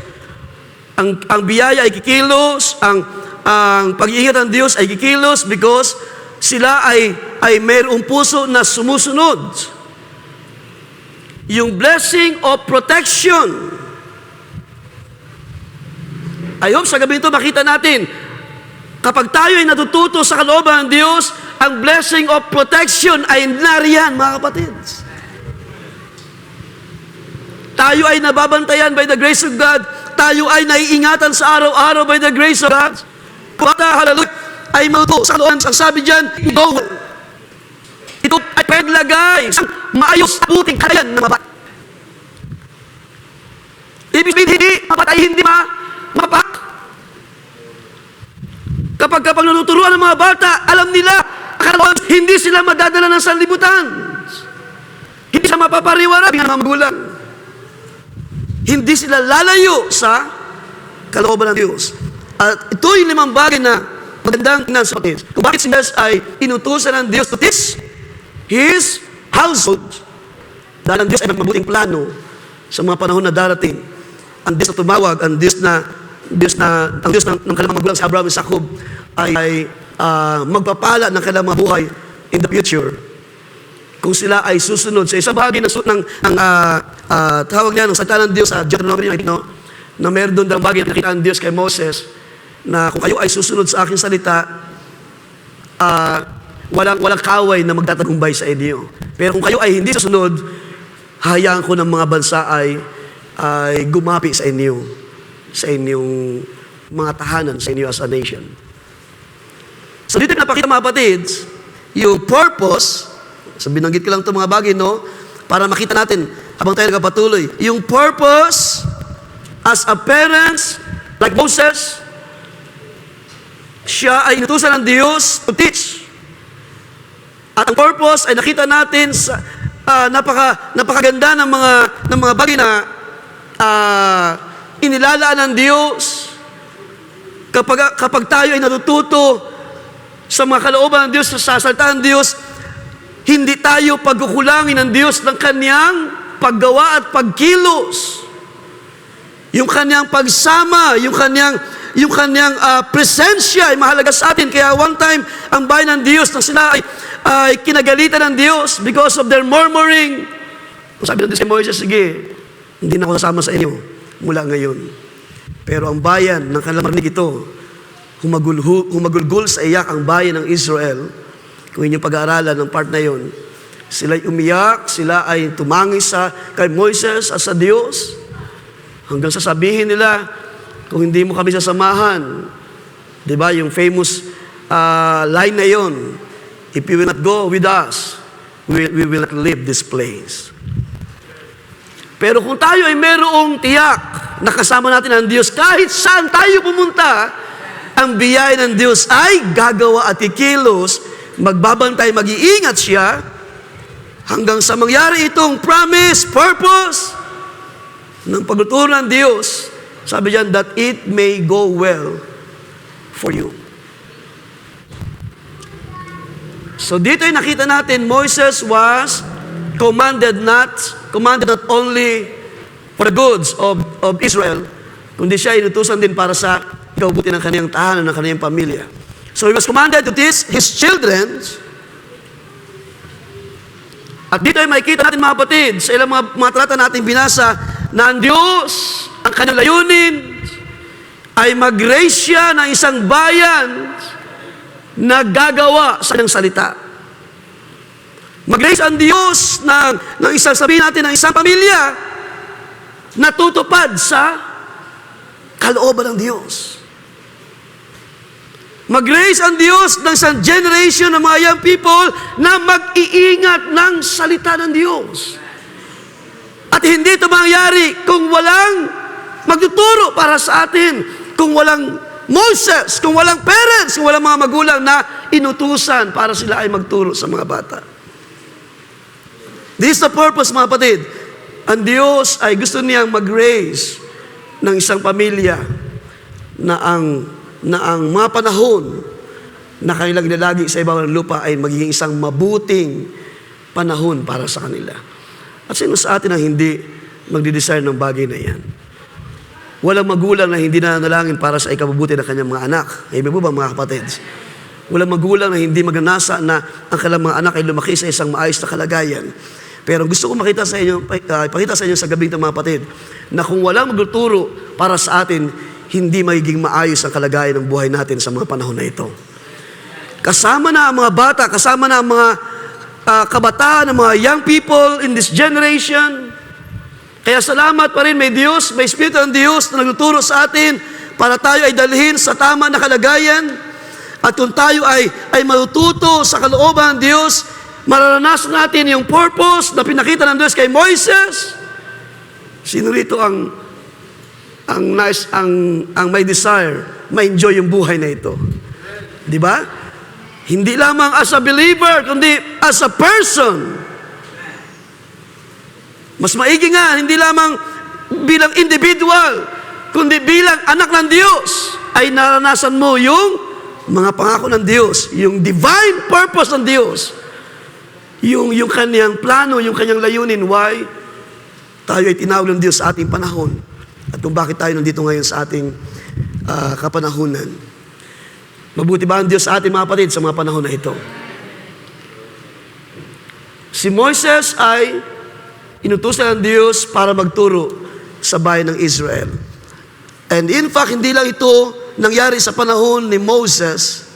Ang biyaya ay kikilos, ang pag-iingat ng Diyos ay kikilos because sila ay mayroong puso na sumusunod. Yung blessing of protection. I hope sa gabi ito makita natin, kapag tayo ay natututo sa kalooban ng Diyos, ang blessing of protection ay nariyan, mga kapatid. Tayo ay nababantayan by the grace of God. Tayo ay naiingatan sa araw-araw by the grace of God. Bata, hallelujah, ay mauto sa kalooban. Ang sabi dyan, ito ay paglagay sa maayos na puting kalayan ng mabat. Ibig sabihin, hindi mapak. Kapag nanuturuan ng mga bata, alam nila, hindi sila madadala ng sanlibutan. Hindi sila mapapariwara ng mga magulang. Hindi sila lalayo sa kalooban ng Diyos. At ito yung 5 bagay na magandang tingnan sa kapatid. Kung bakit si Jesus ay inutusan ng Diyos to teach His household. Dahil ang Diyos ay mabuting plano sa mga panahon na darating. Ang Diyos na tumawag, ang Diyos ng kanilang magulang sa Abraham at Jacob ay magpapala ng kanilang mga buhay in the future. Kung sila ay susunod sa isang bahagi ng tawag niya ng salita ng Diyos sa Deuteronomy 19, na meron doon ng bagay na nakita ng Diyos kay Moses, na kung kayo ay susunod sa aking salita, walang kaway na magtatagumpay sa inyo. Pero kung kayo ay hindi susunod, hayaan ko ng mga bansa ay gumapi sa inyo, sa inyong mga tahanan, sa inyo as a nation. So dito napakita, mga kapatid, yung purpose. So binanggit ko lang itong mga bagay, no? Para makita natin habang tayo nagpatuloy. Yung purpose as a parents, like Moses, siya ay inutusan ng Diyos to teach. At ang purpose ay nakita natin sa napakaganda ng mga bagay na inilalaan ng Diyos. Kapag tayo ay natututo sa mga kalooban ng Diyos, sa salita ng Diyos, hindi tayo pagkukulangin ng Diyos ng Kanyang paggawa at pagkilos. Yung Kanyang pagsama, yung Kanyang presensya ay mahalaga sa atin. Kaya one time, ang bayan ng Diyos na sila ay kinagalitan ng Diyos because of their murmuring. Sabi ng Diyos kay Moises, sige, hindi na ako nasama sa inyo mula ngayon. Pero ang bayan ng kanilang marinig ito, humagulgul sa iyak ang bayan ng Israel. Kung inyong pag-aaralan ng part na yun, sila ay umiyak, sila ay tumangis kay Moises at sa Diyos, hanggang sasabihin nila, kung hindi mo kami sasamahan, di ba, yung famous line na yun, if you will not go with us, we will not leave this place. Pero kung tayo ay merong tiyak na kasama natin ang Diyos, kahit saan tayo pumunta, ang biyaya ng Diyos ay gagawa at kikilos, magbabantay, mag-iingat siya, hanggang sa mangyari itong promise, purpose, ng pagtuturo ng Diyos. Sabi diyan, that it may go well for you. So dito ay nakita natin, Moses was commanded not only for the goods of Israel, kundi siya inutusan din para sa ikabubuti ng kaniyang tahanan, ng kaniyang pamilya. So he was commanded to teach his children. At dito ay makikita natin mga kapatid, sa ilang mga talata natin binasa, na ang Diyos, ang kanyang layunin, ay mag-raise siya ng isang bayan na gagawa sa kanyang salita. Mag-raise ang Diyos ng isang, sabihin natin, ng isang pamilya na tutupad sa kalooban ng Diyos. Mag-raise ang Diyos ng isang generation ng mga young people na mag-iingat ng salita ng Diyos. At hindi ito mangyari kung walang magtuturo para sa atin, kung walang Moses, kung walang parents, kung walang mga magulang na inutusan para sila ay magturo sa mga bata. This is the purpose, mga kapatid. Ang Diyos ay gusto niyang mag-raise ng isang pamilya na ang mga panahon na kanilang nilalagi sa ibabaw ng lupa ay magiging isang mabuting panahon para sa kanila. At sino sa atin ang hindi magdi-desire ng bagay na yan? Walang magulang na hindi nanalangin para sa ikabubuti ng kanyang mga anak. Ibig po ba, mga kapatid? Walang magulang na hindi magnanasa na ang kanilang mga anak ay lumaki sa isang maayos na kalagayan. Pero gusto ko ipakita sa inyo sa gabing ito, mga kapatid, na kung walang magtuturo para sa atin, hindi magiging maayos ang kalagayan ng buhay natin sa mga panahon na ito. Kasama na ang mga bata, kasama na ang mga kabataan, ang mga young people in this generation. Kaya salamat pa rin, may Diyos, may Espiritu ng Diyos na nagtuturo sa atin para tayo ay dalhin sa tama na kalagayan. At kung tayo ay matututo sa kalooban ng Diyos, mararanasan natin yung purpose na pinakita ng Diyos kay Moises. Sino rito ang may desire, ma-enjoy yung buhay na ito? Di ba? Hindi lamang as a believer, kundi as a person. Mas maigi nga, hindi lamang bilang individual, kundi bilang anak ng Diyos, ay naranasan mo yung mga pangako ng Diyos, yung divine purpose ng Diyos, yung kanyang plano, yung kanyang layunin, why tayo ay tinawag ng Diyos sa ating panahon. At kung bakit tayo nandito ngayon sa ating kapanahunan. Mabuti ba ang Diyos sa ating mga kapatid sa mga panahon na ito? Si Moises ay inutusan ng Diyos para magturo sa bayan ng Israel. And in fact, hindi lang ito nangyari sa panahon ni Moses.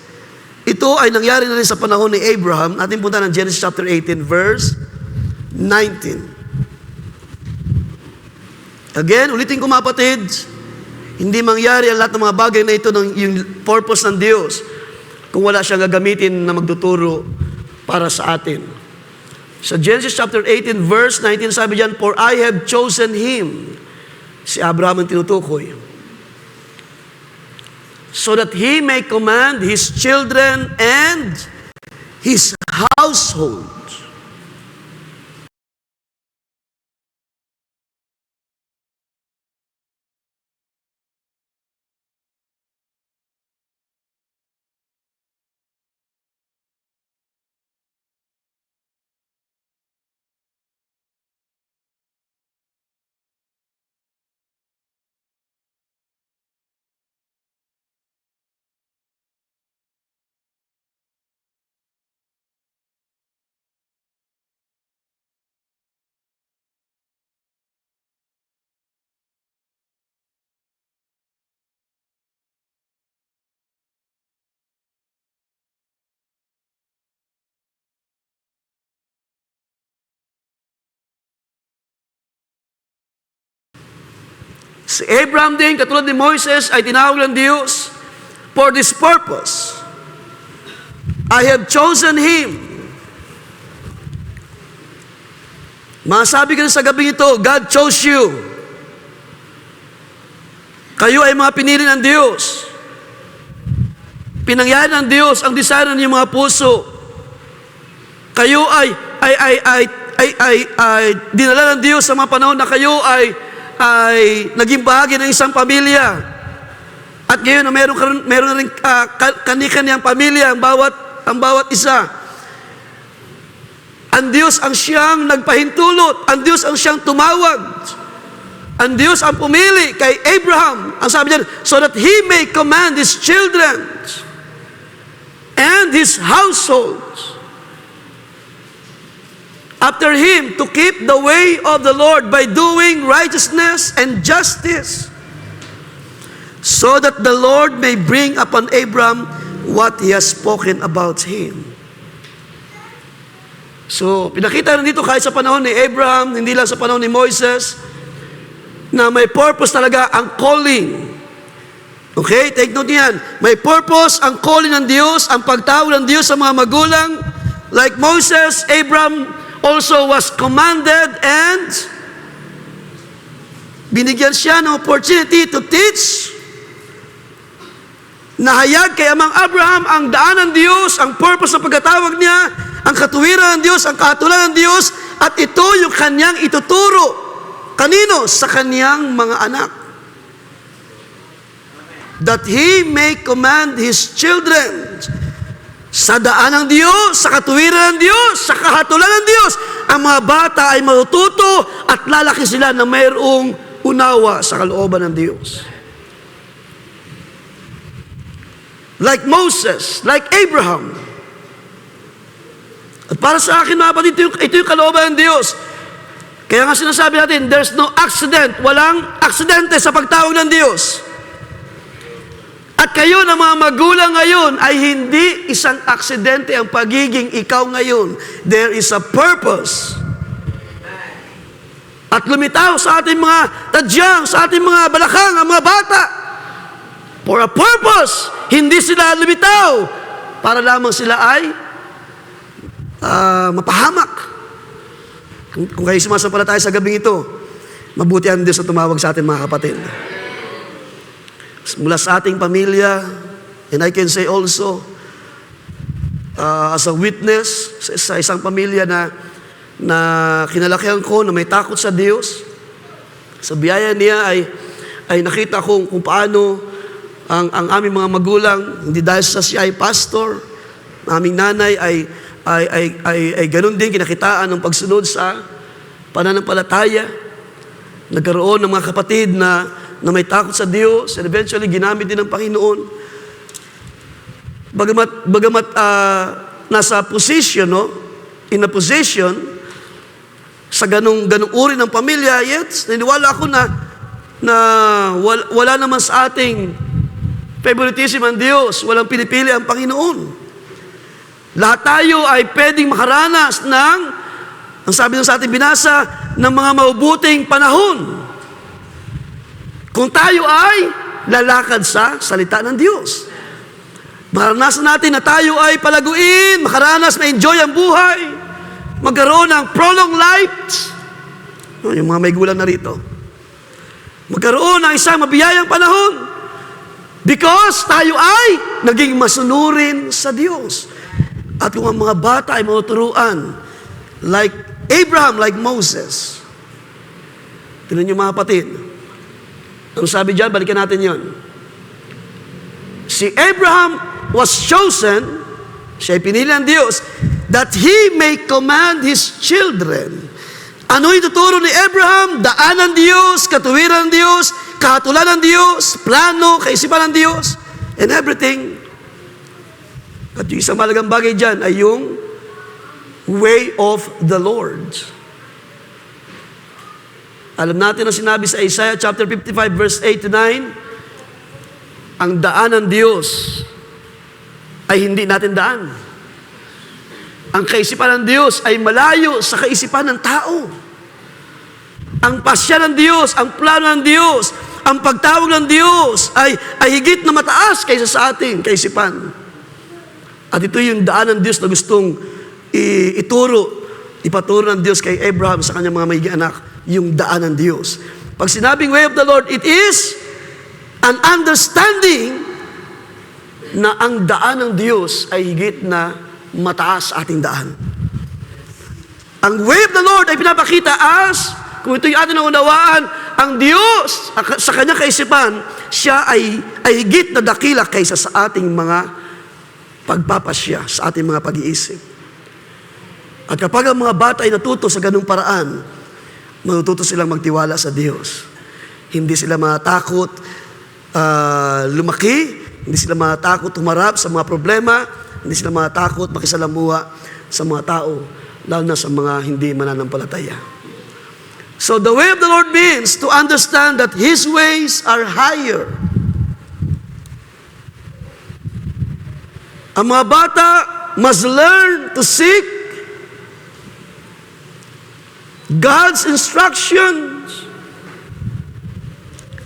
Ito ay nangyari na rin sa panahon ni Abraham. Ating punta ng Genesis chapter 18, verse 19. Again, ulitin ko, mga kapatid, hindi mangyari ang lahat ng mga bagay na ito ng yung purpose ng Diyos kung wala siyang gagamitin na magtuturo para sa atin. Sa Genesis chapter 18, verse 19, sabi diyan, "For I have chosen him," si Abraham ang tinutukoy, "so that he may command his children and his household." Si Abraham din, katulad ni Moises, ay tinawag ng Diyos for this purpose. I have chosen him. Masabi ka sa gabi ito, God chose you. Kayo ay mga pinili ng Diyos. Pinangyari ng Diyos ang desire ng iyong mga puso. Kayo ay dinala ng Diyos sa mga panahon na kayo ay naging bahagi ng isang pamilya. At ngayon na meron na rin kani-kaniyang pamilya ang bawat isa. Ang Diyos ang siyang nagpahintulot, ang Diyos ang siyang tumawag Ang Diyos ang pumili kay Abraham. Ang sabi niya, so that he may command his children and his households after him to keep the way of the Lord by doing righteousness and justice, so that the Lord may bring upon Abraham what he has spoken about him. So, pinakita rin dito kahit sa panahon ni Abraham, hindi lang sa panahon ni Moises, na may purpose talaga ang calling. Okay? Take note niyan. May purpose ang calling ng Diyos, ang pagtawag ng Diyos sa mga magulang. Like Moses, Abraham also was commanded and binigyan siya ng opportunity to teach. Nahayag kay Amang Abraham ang daan ng Diyos, ang purpose ng pagkatawag niya, ang katuwiran ng Diyos, ang kahatulan ng Diyos, at ito yung kanyang ituturo. Kanino? Sa kaniyang mga anak. That he may command his children sa daan ng Diyos, sa katuwiran ng Diyos, sa kahatulan ng Diyos. Ang mga bata ay matututo at lalaki sila na mayroong unawa sa kalooban ng Diyos. Like Moses, like Abraham. At para sa akin mga kapatid, ito yung kalooban ng Diyos. Kaya nga sinasabi natin, there's no accident. Walang aksidente sa pagtawag ng Diyos. At kayo na mga magulang ngayon ay hindi isang aksidente ang pagiging ikaw ngayon. There is a purpose. At lumitaw sa ating mga tadyang, sa ating mga balakang, ang mga bata. For a purpose. Hindi sila lumitaw para lamang sila ay mapahamak. Kung kayo sumasampalataya sa gabing ito, mabuti ang Diyos na tumawag sa atin mga kapatid. Mula sa ating pamilya, and I can say also, as a witness sa isang pamilya na kinalakihan ko, na may takot sa Diyos, sa biyaya niya ay nakita ko kung paano ang aming mga magulang, hindi dahil sa siya ay pastor, aming nanay ay ganun din kinakitaan ng pagsunod sa pananampalataya. Nagkaroon ng mga kapatid na may takot sa Diyos, and eventually ginamit din ng Panginoon. Bagamat nasa position, in a position, sa ganung uri ng pamilya, yet niniwala ako na wala naman sa ating favoritism ang Diyos, walang pinipili ang Panginoon. Lahat tayo ay pwedeng makaranas ng, ang sabi ng sa ating binasa, ng mga mabubuting panahon. Kung tayo ay lalakad sa salita ng Diyos. Maranasan natin na tayo ay palaguin, makaranas, ma-enjoy ang buhay, magkaroon ng prolonged life. Yung mga may gulang na rito. Magkaroon ng isang mabiyayang panahon. Because tayo ay naging masunurin sa Diyos. At kung ang mga bata ay matuturuan, like Abraham, like Moses. Tignan niyo mga kapatid. Ang sabi dyan, balikan natin yon. Si Abraham was chosen, siya ay pinili ng Diyos, that he may command his children. Ano ituturo ni Abraham? Daan ng Diyos, katuwiran ng Diyos, kahatulan ng Diyos, plano, kaisipan ng Diyos, and everything. At yung isang malagang bagay dyan ay yung way of the Lord. Alam natin ang sinabi sa Isaiah chapter 55 verse 8 to 9, ang daan ng Diyos ay hindi natin daan. Ang kaisipan ng Diyos ay malayo sa kaisipan ng tao. Ang pasya ng Diyos, ang plano ng Diyos, ang pagtawag ng Diyos ay higit na mataas kaysa sa ating kaisipan. At ito yung daan ng Diyos na gustong ipaturo ng Diyos kay Abraham sa kanyang mga maiging anak, yung daan ng Diyos. Pag sinabing way of the Lord, it is an understanding na ang daan ng Diyos ay higit na mataas ating daan. Ang way of the Lord ay pinapakita as, kung ito yung ating naunawaan, ang Diyos sa kanyang kaisipan, siya ay higit na dakila kaysa sa ating mga pagpapasya, sa ating mga pag-iisip. At kapag ang mga bata ay natuto sa ganung paraan, matututo silang magtiwala sa Diyos. Hindi sila matakot lumaki, hindi sila matakot humarap sa mga problema, hindi sila matakot makisalamuha sa mga tao, lalo na sa mga hindi mananampalataya. So the way of the Lord means to understand that His ways are higher. Ang mga bata must learn to seek God's instructions.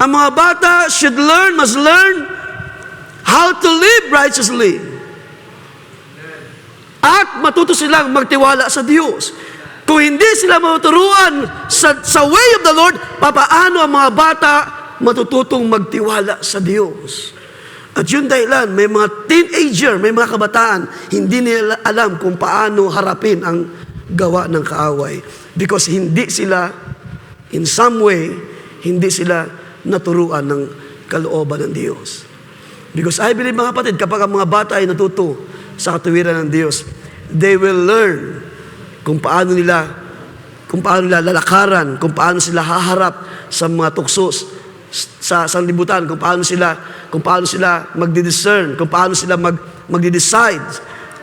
Ang mga bata must learn how to live righteously. At matuto silang magtiwala sa Diyos. Kung hindi sila matuturuan sa way of the Lord, papaano ang mga bata matututong magtiwala sa Diyos? At yun dahilan, may mga teenager, may mga kabataan, hindi nila alam kung paano harapin ang gawa ng kaaway. Because hindi sila, in some way, hindi sila naturuan ng kalooban ng Diyos. Because I believe, mga kapatid, kapag ang mga bata ay natuto sa katuwiran ng Diyos, they will learn kung paano nila lalakaran, kung paano sila haharap sa mga tukso sa sanlibutan, kung paano sila magdi-discern, kung paano sila magdi-decide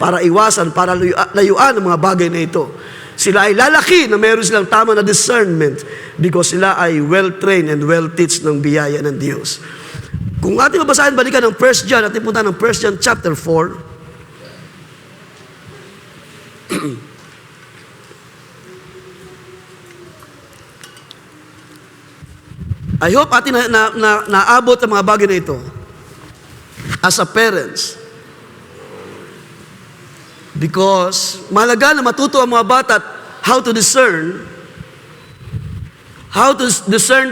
para iwasan, para layuan ang mga bagay na ito. Sila ay lalaki na meron silang tama na discernment because sila ay well-trained and well-teached ng biyaya ng Diyos. Kung ating mabasahin, balikan ng 1 John, ating punta ng 1 John chapter 4. I hope atin naabot ang mga bagay na ito as a parents. Because mahalaga na matuto ang mga bata how to discern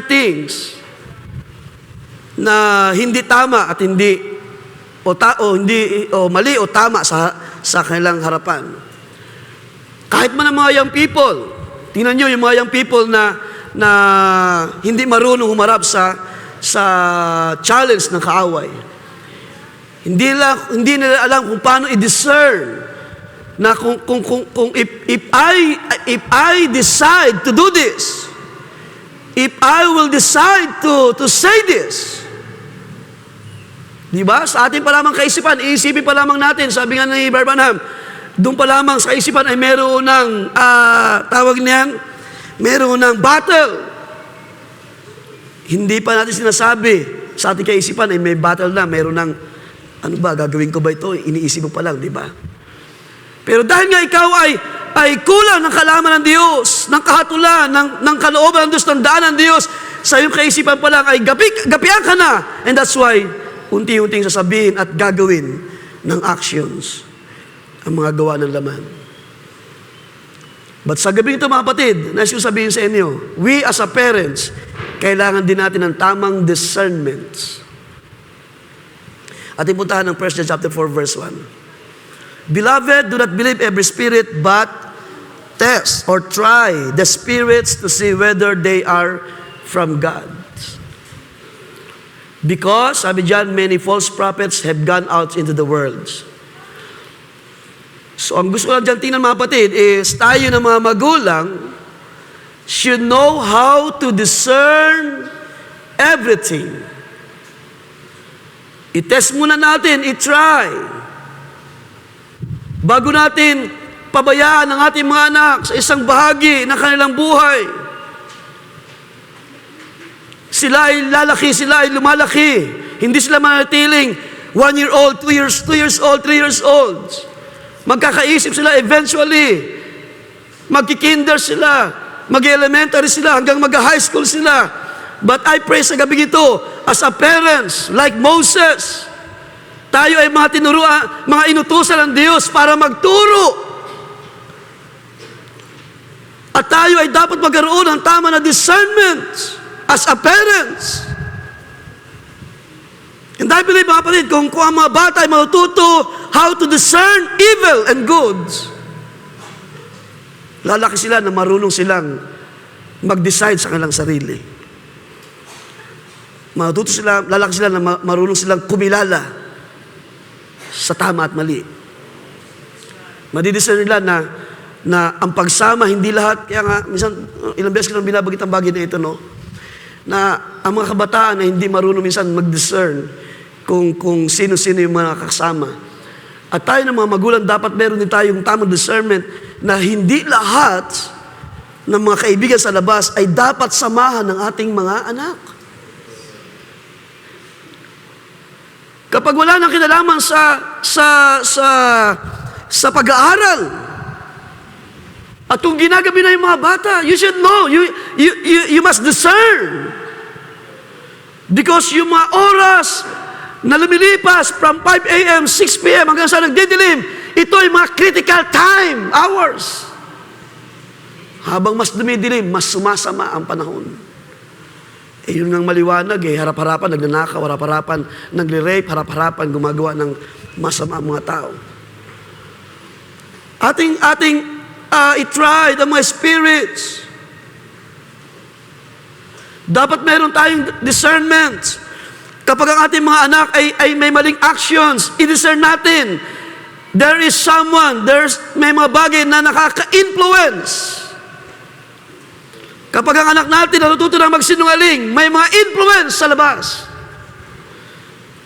things na hindi tama at hindi mali o tama sa kanilang harapan. Kahit man ang mga young people, tingnan nyo yung mga young people na hindi marunong humarap sa challenge ng kaaway. Hindi nila alam kung paano i-discern na kung if I decide to do this, if I will decide to say this, di ba? Sa ating pa lamang kaisipan, iisipin pa lamang natin, sabi nga ni Brother Branham, doon pa lamang sa kaisipan ay meron ng meron ng battle. Hindi pa natin sinasabi sa ating kaisipan ay may battle na, meron ng, ano ba, gagawin ko ba ito? Iniisip mo pa lang, di ba? Pero dahil nga ikaw ay kulang ng kalaman ng Diyos, ng kahatulan, ng kalooban ng Diyos, ng daan ng Diyos, sa iyong kaisipan pa lang ay gapian ka na. And that's why, unti-unting sasabihin at gagawin ng actions ang mga gawa ng laman. But sa gabi ito, mga kapatid, nais ko sabihin sa inyo, we as a parents, kailangan din natin ng tamang discernment. Ating puntahan ng 1 John chapter 4, verse 1. Beloved, do not believe every spirit, but test or try the spirits to see whether they are from God. Because, sabi dyan, many false prophets have gone out into the world. So, ang gusto ko lang dyan tingnan, mga kapatid, is tayo ng mga magulang should know how to discern everything. I-test muna natin, i-try. Bago natin pabayaan ang ating mga anak sa isang bahagi ng kanilang buhay. Sila ay lalaki, sila ay lumalaki. Hindi sila manatiling 1 year old, 2 years old, 3 years old. Magkakaisip sila eventually. Magkikinder sila, mag-elementary sila, hanggang mag-high school sila. But I pray sa gabi ito, as a parents, like Moses, tayo ay mga tinuruan, mga inutusan ng Diyos para magturo. At tayo ay dapat magkaroon ng tama na discernment as a parents. And I believe, mga kapatid, kung ang mga bata ay matututo how to discern evil and good, lalaki sila na marunong silang mag-decide sa kanilang sarili. Lalaki sila na marunong silang kumilala sa tama at mali. Madidiscern nila na ang pagsama, hindi lahat, kaya nga, minsan, ilang beses ko nang binabagit ang bagay na ito, no? na ang mga kabataan ay hindi marunong minsan mag-discern kung sino-sino yung mga kasama. At tayo ng mga magulang, dapat meron din tayong tamang discernment na hindi lahat ng mga kaibigan sa labas ay dapat samahan ng ating mga anak. Kapag wala nang kinalaman sa pag-aaral, at kung ginagabi na yung mga bata, you should know, you must discern. Because yung mga oras na lumilipas from 5 a.m., 6 p.m. hanggang sa nagdidilim, ito ay mga critical time, hours. Habang mas dumidilim, mas sumasama ang panahon. Yun ngang maliwanag harap-harapan, nagnanakaw, harap-harapan, nagre-rape, harap-harapan, gumagawa ng masama ang mga tao. Ating i-try ang mga spirits. Dapat meron tayong discernment. Kapag ang ating mga anak ay may maling actions, i-discern natin. There is someone, may mga bagay na nakaka-influence. Kapag ang anak natin natututo na magsinungaling, may mga influence sa labas.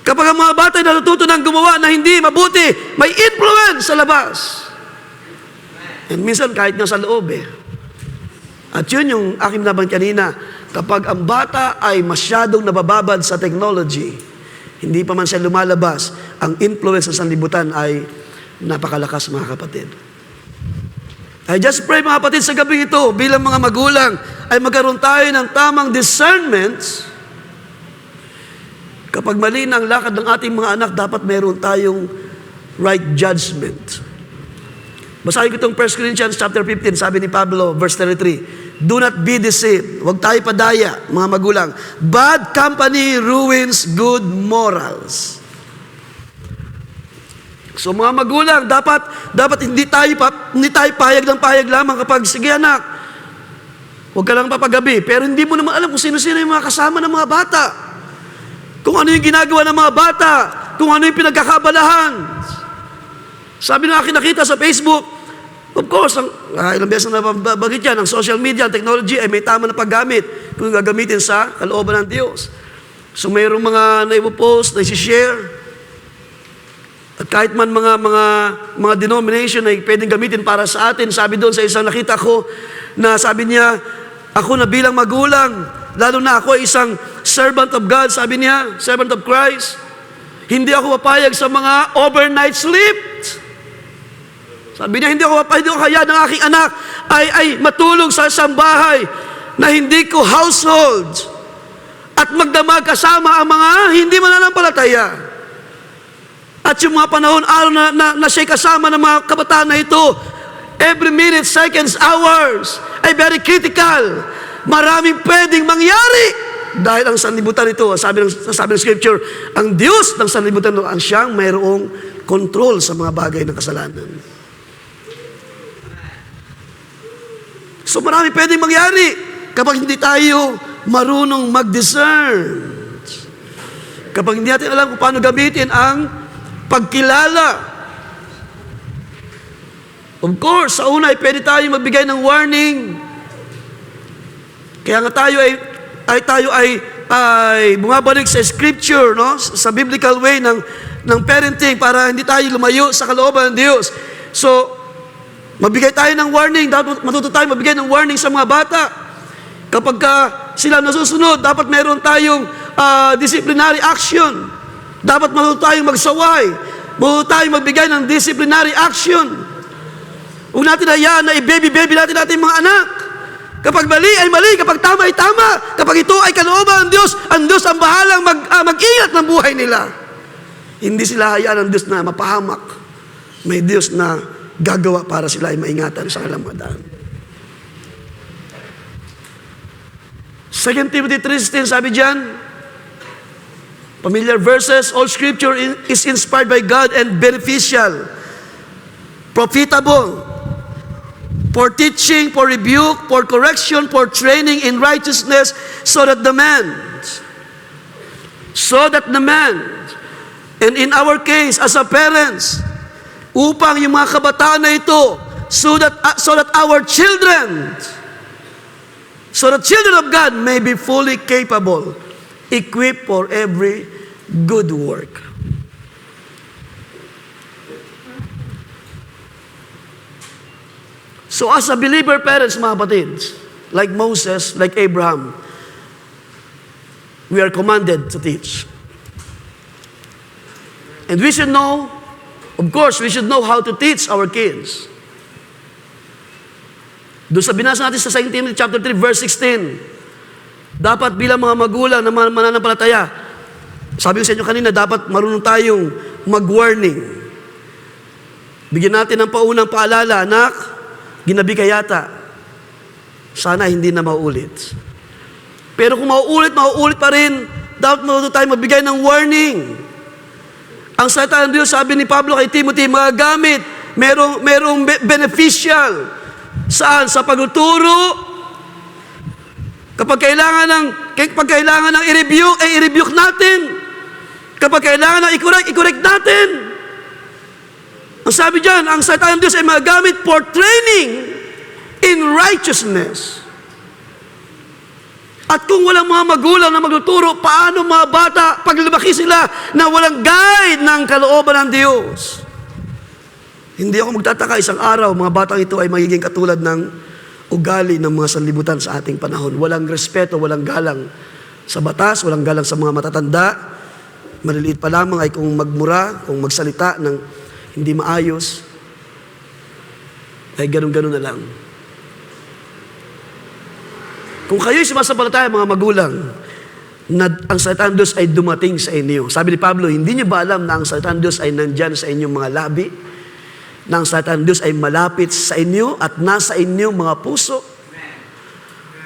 Kapag ang mga bata ay natututo ng gumawa na hindi mabuti, may influence sa labas. And minsan kahit nga sa loob At yun yung aking naban kanina, kapag ang bata ay masyadong nabababad sa technology, hindi pa man siya lumalabas, ang influence sa sanlibutan ay napakalakas, mga kapatid. I just pray, mga kapatid, sa gabi ito, bilang mga magulang, ay magkaroon tayo ng tamang discernment. Kapag mali na ang lakad ng ating mga anak, dapat meron tayong right judgment. Basahin ko itong 1 Corinthians chapter 15, sabi ni Pablo, verse 33, do not be deceived. Huwag tayo padaya, mga magulang. Bad company ruins good morals. So mga magulang, dapat hindi tayo payag ng payag lamang kapag, sige anak, huwag ka lang papagabi. Pero hindi mo naman alam kung sino-sino yung mga kasama ng mga bata. Kung ano yung ginagawa ng mga bata. Kung ano yung pinagkakabalahan. Sabi na akin nakita sa Facebook, of course, ilang beses na nabagit yan, ang social media, ang technology ay may tama na paggamit kung gagamitin sa kalooban ng Diyos. So mayroong mga naipopost, naisishare. At kahit man mga denomination ay pwedeng gamitin para sa atin, sabi doon sa isang nakita ko, na sabi niya, ako na bilang magulang, lalo na ako ay isang servant of God, sabi niya, servant of Christ, hindi ako papayag sa mga overnight sleep. Sabi niya, hindi ako kaya ng aking anak ay matulog sa isang bahay na hindi ko household at magdamag kasama ang mga hindi mananampalataya. At yung mga panahon, araw na siya'y kasama ng mga kabataan na ito, every minute, seconds, hours, ay very critical. Maraming pwedeng mangyari. Dahil ang sanlibutan ito, sabi ng Scripture, ang Diyos ng sanlibutan ito, ang siyang mayroong control sa mga bagay ng kasalanan. So maraming pwedeng mangyari kapag hindi tayo marunong mag-discern. Kapag hindi natin alam kung paano gamitin ang pagkilala. Of course, sa una ay pwede tayo magbigay ng warning. Kaya nga tayo ay bumabalik sa scripture, no? Sa biblical way ng parenting para hindi tayo lumayo sa kalooban ng Diyos. So, magbigay tayo ng warning. Dapat matuto tayo magbigay ng warning sa mga bata. Kapag sila nasusunod, dapat meron tayong disciplinary action. Dapat matuto tayong magsaway. Matuto tayong magbigay ng disciplinary action. Huwag natin hayaan na i-baby natin mga anak. Kapag mali ay mali, kapag tama ay tama. Kapag ito ay kalooban ng Diyos, ang Diyos ang bahalang mag-ingat ng buhay nila. Hindi sila hayaan ng Diyos na mapahamak. May Diyos na gagawa para sila ay maingatan sa kanilang mga daan. 2 Timothy 3:16, sabi diyan, familiar verses, all scripture is inspired by God and beneficial, profitable, for teaching, for rebuke, for correction, for training in righteousness, so that the man, and in our case, as a parents, upang yung mga kabataan na ito, so that our children so the children of God may be fully capable, equipped for every good work. So as a believer parents, mga kapatids, like Moses, like Abraham, we are commanded to teach. And we should know, of course, we should know how to teach our kids. Doon sa binasa natin sa 2 Timothy chapter 3, verse 16, dapat bilang mga magulang na mananampalataya, sabi ko sa inyo kanina, dapat marunong tayong mag-warning. Bigyan natin ng paunang paalala, anak, ginabi ka yata. Sana hindi na mauulit. Pero kung mauulit pa rin, dapat marunong tayong magbigay ng warning. Ang salita ng Diyos, sabi ni Pablo kay Timothy, mga gamit, merong beneficial. Saan? Sa pagtuturo. Kapag kailangan ng i-rebuke natin. Kapag kailangan ng i-correct natin. Ang sabi dyan, ang salita ng Diyos ay magamit for training in righteousness. At kung walang mga magulang na magtuturo, paano mga bata pag lumaki sila na walang guide ng kalooban ng Diyos? Hindi ako magtataka isang araw, mga batang ito ay magiging katulad ng ugali ng mga sanlibutan sa ating panahon. Walang respeto, walang galang sa batas, walang galang sa mga matatanda. Maliliit pa lamang ay kung magmura, kung magsalita ng hindi maayos, ay ganun-ganun na lang. Kung kayo'y sumasampalataya, mga magulang, na ang salita ng Diyos ay dumating sa inyo. Sabi ni Pablo, hindi niyo ba alam na ang salita ng Diyos ay nandyan sa inyong mga labi? Na ang salita ng Diyos ay malapit sa inyo at nasa inyong mga puso?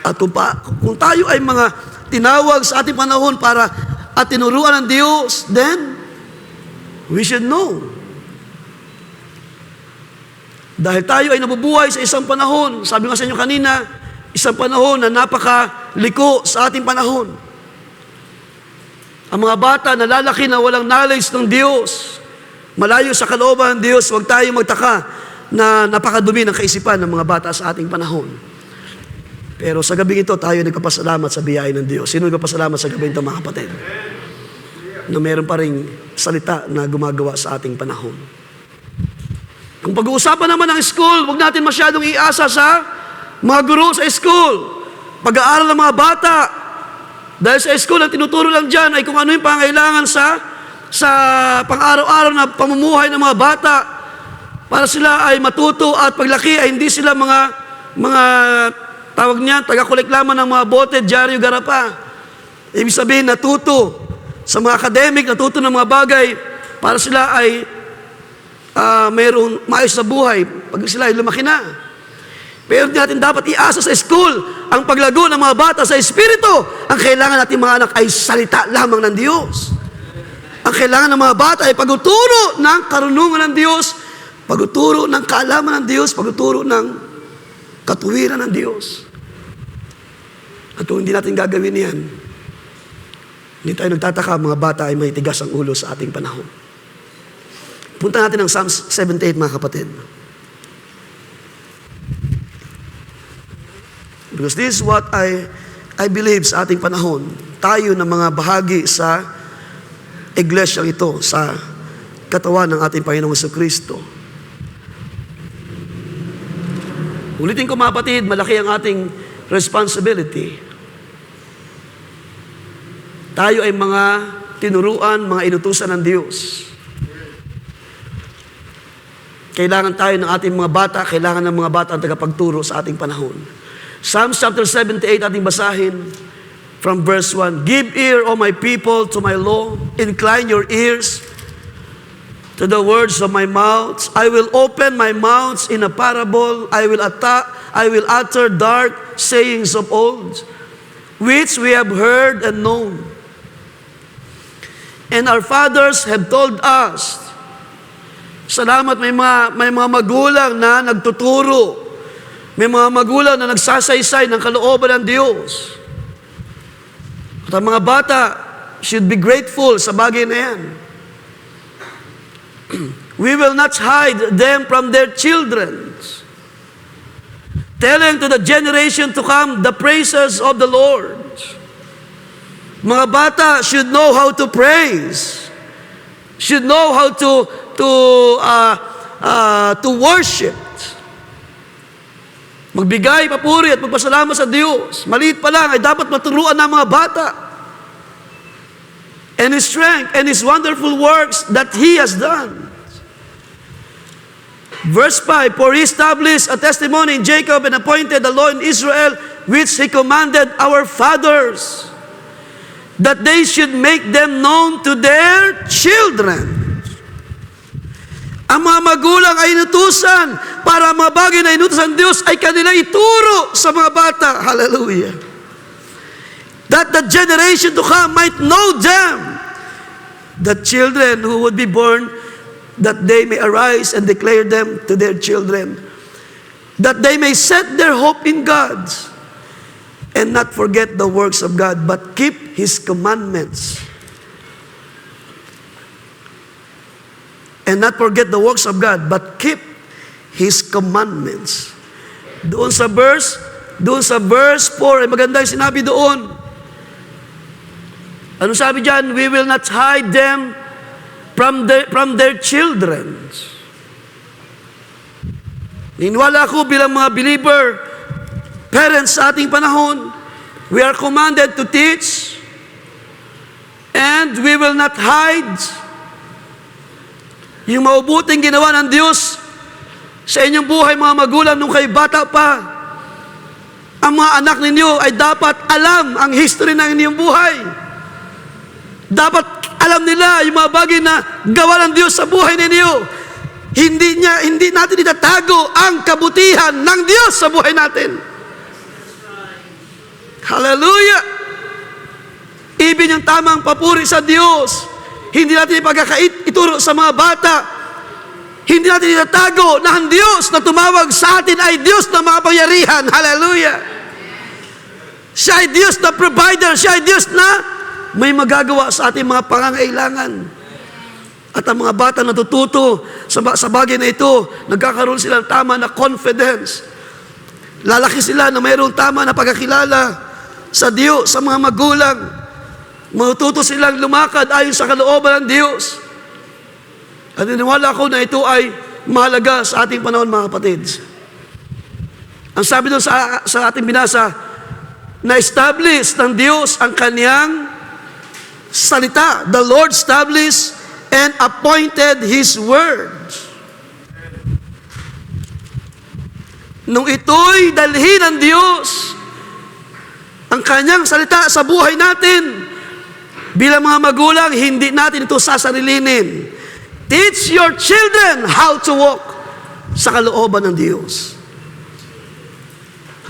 At kung tayo ay mga tinawag sa ating panahon para at tinuruan ng Diyos, then we should know. Dahil tayo ay nabubuhay sa isang panahon, sabi nga sa inyo kanina, isang panahon na napakaliko sa ating panahon. Ang mga bata nalalaki na walang knowledge ng Diyos, malayo sa kalooban ng Diyos, huwag tayo magtaka na napakadumi ng kaisipan ng mga bata sa ating panahon. Pero sa gabi ito, tayo nagpapasalamat sa biyaya ng Diyos. Sino nagpapasalamat sa gabi ito, mga kapatid? Na meron pa ring salita na gumagawa sa ating panahon. Kung pag-uusapan naman ng school, huwag natin masyadong iasa sa mga guro sa school. Pag-aaral ng mga bata. Dahil sa school, ang tinuturo lang dyan ay kung ano yung pangailangan sa pang-araw-araw na pamumuhay ng mga bata para sila ay matuto at paglaki ay hindi sila mga tawag niya, taga-collect lamang ng mga bote, dyaryo, garapa. Ibig sabihin, natuto sa mga academic, natuto ng mga bagay para sila ay mayroong maayos sa buhay pag sila ay lumaki na. Pero hindi natin dapat iasa sa school ang paglago ng mga bata sa espiritu. Ang kailangan natin mga anak ay salita lamang ng Diyos. Ang kailangan ng mga bata ay pagtuturo ng karunungan ng Diyos, pagtuturo ng kaalaman ng Diyos, pagtuturo ng katuwiran ng Diyos. At kung hindi natin gagawin yan, hindi tayo nagtataka mga bata ay may tigas ang ulo sa ating panahon. Punta natin ang Psalms 78, mga kapatid. Because this is what I believe sa ating panahon. Tayo na mga bahagi sa iglesia ito, sa katawan ng ating Panginoong Jesucristo. Ulitin ko, mga kapatid, malaki ang ating responsibility. Tayo ay mga tinuruan, mga inutusan ng Diyos. Kailangan tayo ng ating mga bata, kailangan ng mga bata ang tagapagturo sa ating panahon. Psalms chapter 78, ating basahin from verse 1. Give ear, O my people, to my law. Incline your ears to the words of my mouth. I will open my mouth in a parable. I will utter dark sayings of old, which we have heard and known. And our fathers have told us. Salamat, may mga magulang na nagtuturo. May mga magulang na nagsasaysay ng kalooban ng Diyos. At ang mga bata should be grateful sa bagay na yan. We will not hide them from their children. telling to the generation to come the praises of the Lord. Mga bata should know how to praise, should know how to worship. Magbigay papuri at magpasalamat sa Diyos. Maliit pa lang ay dapat maturuan ng mga bata. And His strength and His wonderful works that He has done. Verse 5, for He established a testimony in Jacob and appointed a law in Israel, which He commanded our fathers, that they should make them known to their children. Ang mga magulang ay inutusan para mga bagay na inutusan Diyos ay kanila ituro sa mga bata. Hallelujah. That the generation to come might know them. The children who would be born, that they may arise and declare them to their children. That they may set their hope in God and not forget the works of God, but keep His commandments. And not forget the works of God, but keep His commandments. Doon sa verse 4, ay maganda yung sinabi doon. Ano sabi dyan? We will not hide them from their children. Niniwala ako bilang mga believer, parents sa ating panahon, we are commanded to teach, and we will not hide yung maubuting ginawa ng Diyos sa inyong buhay, mga magulang, nung kayo bata pa. Ang mga anak ninyo ay dapat alam ang history ng inyong buhay. Dapat alam nila yung mga bagay na gawa ng Diyos sa buhay ninyo. Hindi natin itatago ang kabutihan ng Diyos sa buhay natin. Hallelujah! Ibig yung tamang papuri sa Diyos, hindi natin ituro sa mga bata. Hindi natin itatago na ang Diyos na tumawag sa atin ay Diyos na makapangyarihan. Hallelujah! Siya ay Diyos na provider. Siya ay Diyos na may magagawa sa ating mga pangangailangan. At ang mga bata natututo sa bagay na ito, nagkakaroon sila ng tama na confidence. Lalaki sila na mayroong tama na pagkakilala sa Diyos, sa mga magulang. Matututo silang lumakad ayon sa kalooban ng Diyos. At niniwala ko na ito ay mahalaga sa ating panahon, mga kapatid. Ang sabi doon sa ating binasa, na-establish ng Diyos ang kaniyang salita. The Lord established and appointed His word. Nung ito'y dalhin ng Diyos, ang kanyang salita sa buhay natin, bilang mga magulang, hindi natin ito sasarilinin. Teach your children how to walk sa kalooban ng Diyos.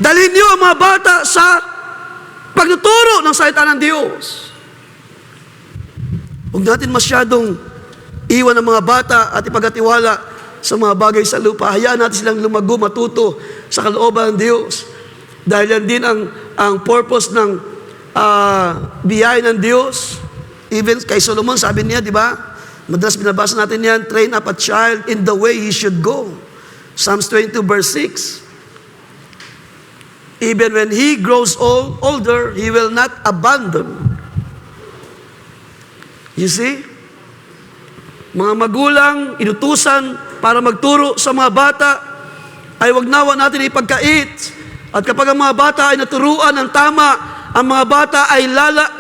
Dalhin niyo ang mga bata sa pagtuturo ng salita ng Diyos. Huwag natin masyadong iwan ang mga bata at ipagkatiwala sa mga bagay sa lupa. Hayaan natin silang lumago, matuto sa kalooban ng Diyos. Dahil yan din ang purpose ng biyaya ng Diyos. Even kay Solomon, sabi niya, di ba? Madalas binabasa natin yan, train up a child in the way he should go. Psalms 22 verse 6. Even when he grows older, he will not abandon. You see? Mga magulang, inutusan para magturo sa mga bata, ay wag nawa natin ipagkait. At kapag ang mga bata ay naturuan ng tama, ang mga bata ay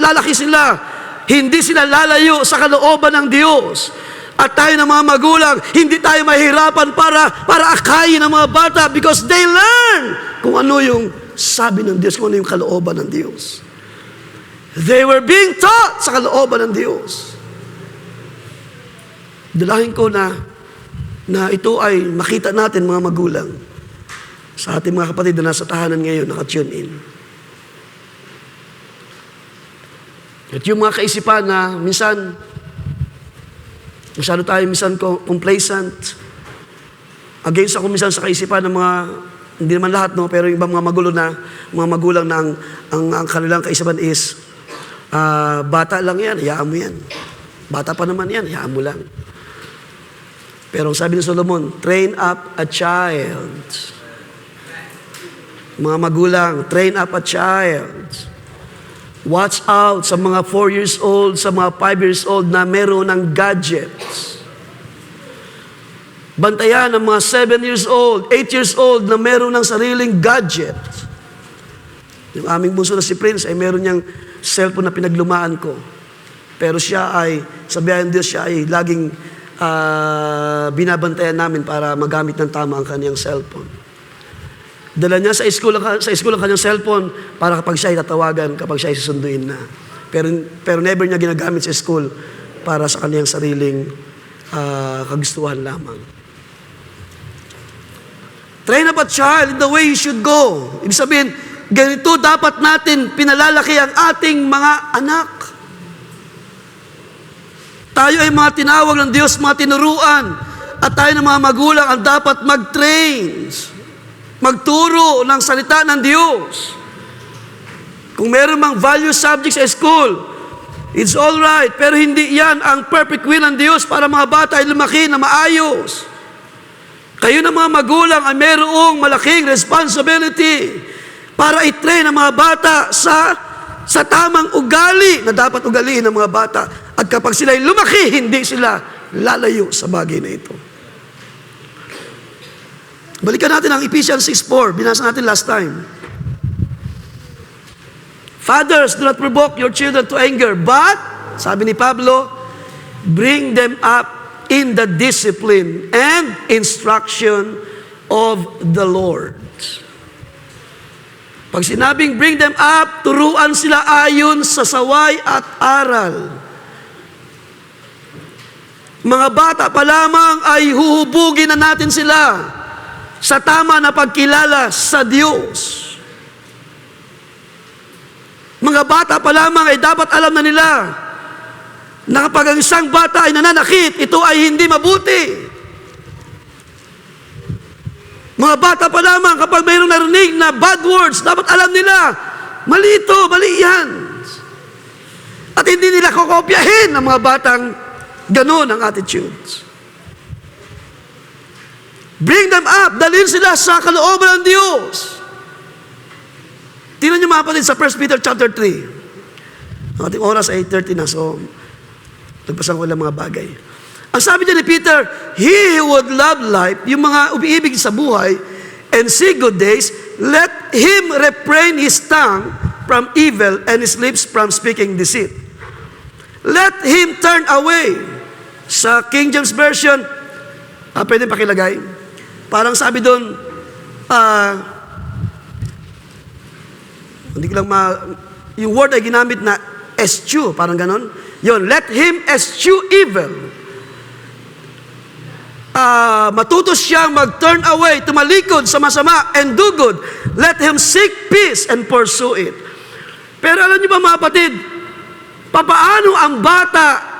lalaki sila. Hindi sila lalayo sa kalooban ng Diyos. At tayo ng mga magulang, hindi tayo mahirapan para akayin ng mga bata because they learn kung ano yung sabi ng Diyos, kung ano yung kalooban ng Diyos. They were being taught sa kalooban ng Diyos. Dalahin ko na ito ay makita natin, mga magulang, sa ating mga kapatid na nasa tahanan ngayon, naka-tune in. At yung mga kaisipan na minsan, masyado tayo minsan complacent. Against ako minsan sa kaisipan ng mga, hindi naman lahat, no, pero yung ibang mga magulang na ang kanilang kaisipan is, bata lang yan, hayaan mo yan. Bata pa naman yan, hayaan mo lang. Pero sabi ni Solomon, train up a child. Mga magulang, train up a child. Watch out sa mga 4 years old, sa mga 5 years old na meron ng gadgets. Bantayan ang mga 7 years old, 8 years old na meron ng sariling gadget. Yung aming bunso na si Prince ay meron niyang cellphone na pinaglumaan ko. Pero siya ay, sa biyaya ng Diyos, siya ay laging binabantayan namin para magamit ng tama ang kanyang cellphone. Dala niya sa school ang kanyang cellphone para kapag siya ay tatawagan, kapag siya ay susunduin na. Pero never niya ginagamit sa school para sa kanyang sariling kagustuhan lamang. Train up a child in the way he should go. Ibig sabihin, ganito dapat natin pinalalaki ang ating mga anak. Tayo ay mga tinawag ng Diyos, mga tinuruan, at tayo ng mga magulang ang dapat mag-train, magturo ng salita ng Diyos. Kung meron mang value subject sa school, it's all right, pero hindi yan ang perfect will ng Diyos para mga bata ay lumaki na maayos. Kayo ng mga magulang ay mayroong malaking responsibility para i-train ang mga bata sa tamang ugali na dapat ugaliin ng mga bata. At kapag sila'y lumaki, hindi sila lalayo sa bagay na ito. Balikan natin ang Ephesians 6:4. Binasa natin last time. Fathers, do not provoke your children to anger, but, sabi ni Pablo, bring them up in the discipline and instruction of the Lord. Pag sinabing bring them up, turuan sila ayon sa saway at aral. Mga bata pa lamang ay huhubugin na natin sila sa tama na pagkilala sa Diyos. Mga bata pa lamang ay dapat alam na nila na kapag ang isang bata ay nananakit, ito ay hindi mabuti. Mga bata pa lamang, kapag mayroong narinig na bad words, dapat alam nila, mali ito, mali yan. At hindi nila kokopyahin ng mga batang ganon ang attitudes. Bring them up, dalhin sila sa kalooban ng Diyos. Tingnan niyo mga kapatid sa 1 Peter chapter 3. Ang ating oras ay 8:30 na, so nagpasan ko lang mga bagay. Ang sabi niya ni Peter, he who would love life, yung mga umiibig sa buhay, and see good days, let him refrain his tongue from evil and his lips from speaking deceit. Let him turn away. Sa King James Version, pwede pakilagay. Parang sabi doon, hindi ko lang yung word ay ginamit na eschew, parang ganon. Yun, let him eschew evil. Matuto siyang mag-turn away, tumalikod sa masama, and do good. Let him seek peace and pursue it. Pero alam niyo ba mga kapatid, papaano ang bata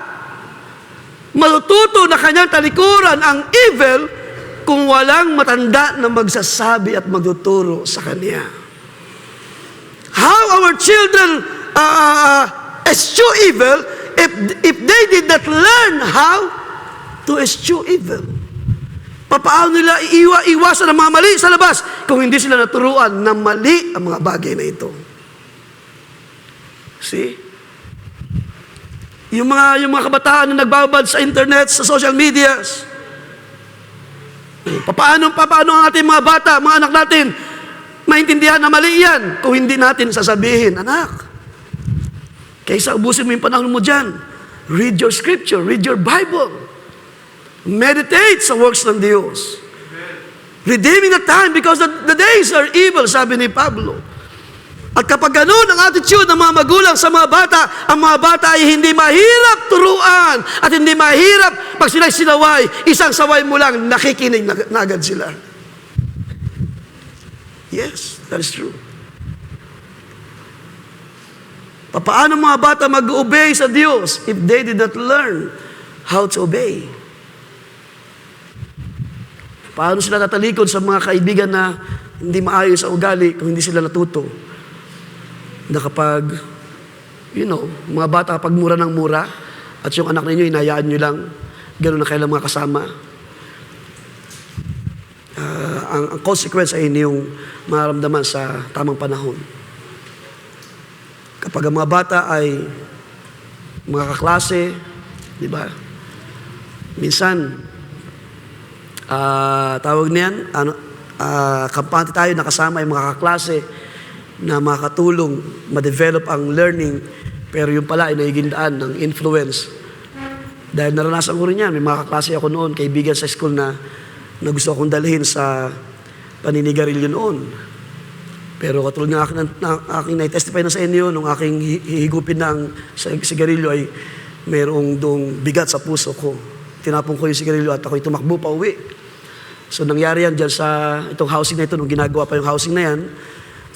matututo na kanyang talikuran ang evil kung walang matanda na magsasabi at magtuturo sa kanya? How our children eschew evil if they did not learn how to eschew evil? Papaano nila iwasan ang mga mali sa labas kung hindi sila naturuan na mali ang mga bagay na ito? See? Yung mga kabataan na nagbabad sa internet, sa social medias. Paano ang ating mga bata, mga anak natin, maintindihan na mali yan kung hindi natin sasabihin, anak, kaysa ubusin mo yung panahon mo dyan, read your scripture, read your Bible, meditate sa works ng Diyos. Redeeming the time because the days are evil, sabi ni Pablo. At kapag ganun ang attitude ng mga magulang sa mga bata, ang mga bata ay hindi mahirap turuan at hindi mahirap pag sila'y sinaway, isang saway mo lang, nakikinig na agad sila. Yes, that is true. Paano mga bata mag-obey sa Diyos if they did not learn how to obey? Paano sila tatalikod sa mga kaibigan na hindi maayos sa ugali kung hindi sila natuto? Na kapag, mga bata kapag mura ng mura, at yung anak ninyo, inayaan nyo lang, gano'n na kailang mga kasama. ang consequence ay inyong maramdaman sa tamang panahon. Kapag ang mga bata ay mga kaklase, di ba? Minsan, tawag niyan, kampante tayo, nakasama yung mga kaklase na makatulong, ma-develop ang learning, pero yung pala ay nagiging daan ng influence. Dahil naranasan ko rin yan, may mga kaklase ako noon, kaibigan sa school na gusto akong dalhin sa paninigarilyo noon. Pero katulad ng aking na-testify na sa inyo, nung aking hihigupin ng sigarilyo ay mayroong doong bigat sa puso ko. Tinapon ko yung sigarilyo at ako'y tumakbo pa uwi. So nangyari yan dyan sa itong housing na ito, nung ginagawa pa yung housing na yan.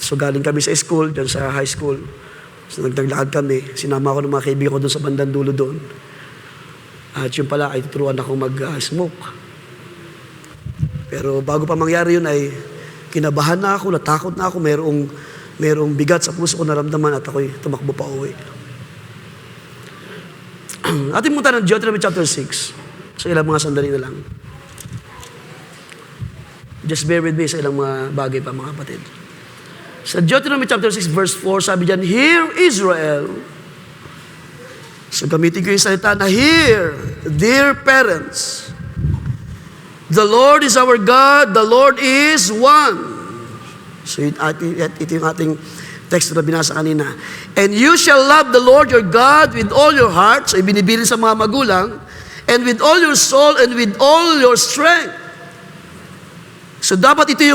So galing kami sa school, dyan sa high school. So nagtaglakad kami, sinama ko ng mga kaibigan ko doon sa bandang dulo doon. At yun pala ay tuturuan ako mag-smoke. Pero bago pa mangyari yun ay kinabahan na ako, natakot na ako, mayroong bigat sa puso ko naramdaman at ako'y tumakbo pa uwi. Ating punta ng Deuteronomy chapter 6. So ilang mga sandali na lang. Just bear with me sa ilang mga bagay pa mga kapatid. Sa Deuteronomy chapter 6 verse 4, sabi dyan, Hear Israel. So gamitin ko yung salita na, Hear, dear parents. The Lord is our God, the Lord is one. So ito yung ating text na binasa kanina. And you shall love the Lord your God with all your heart. So ibinibilin sa mga magulang. And with all your soul and with all your strength. So dapat ito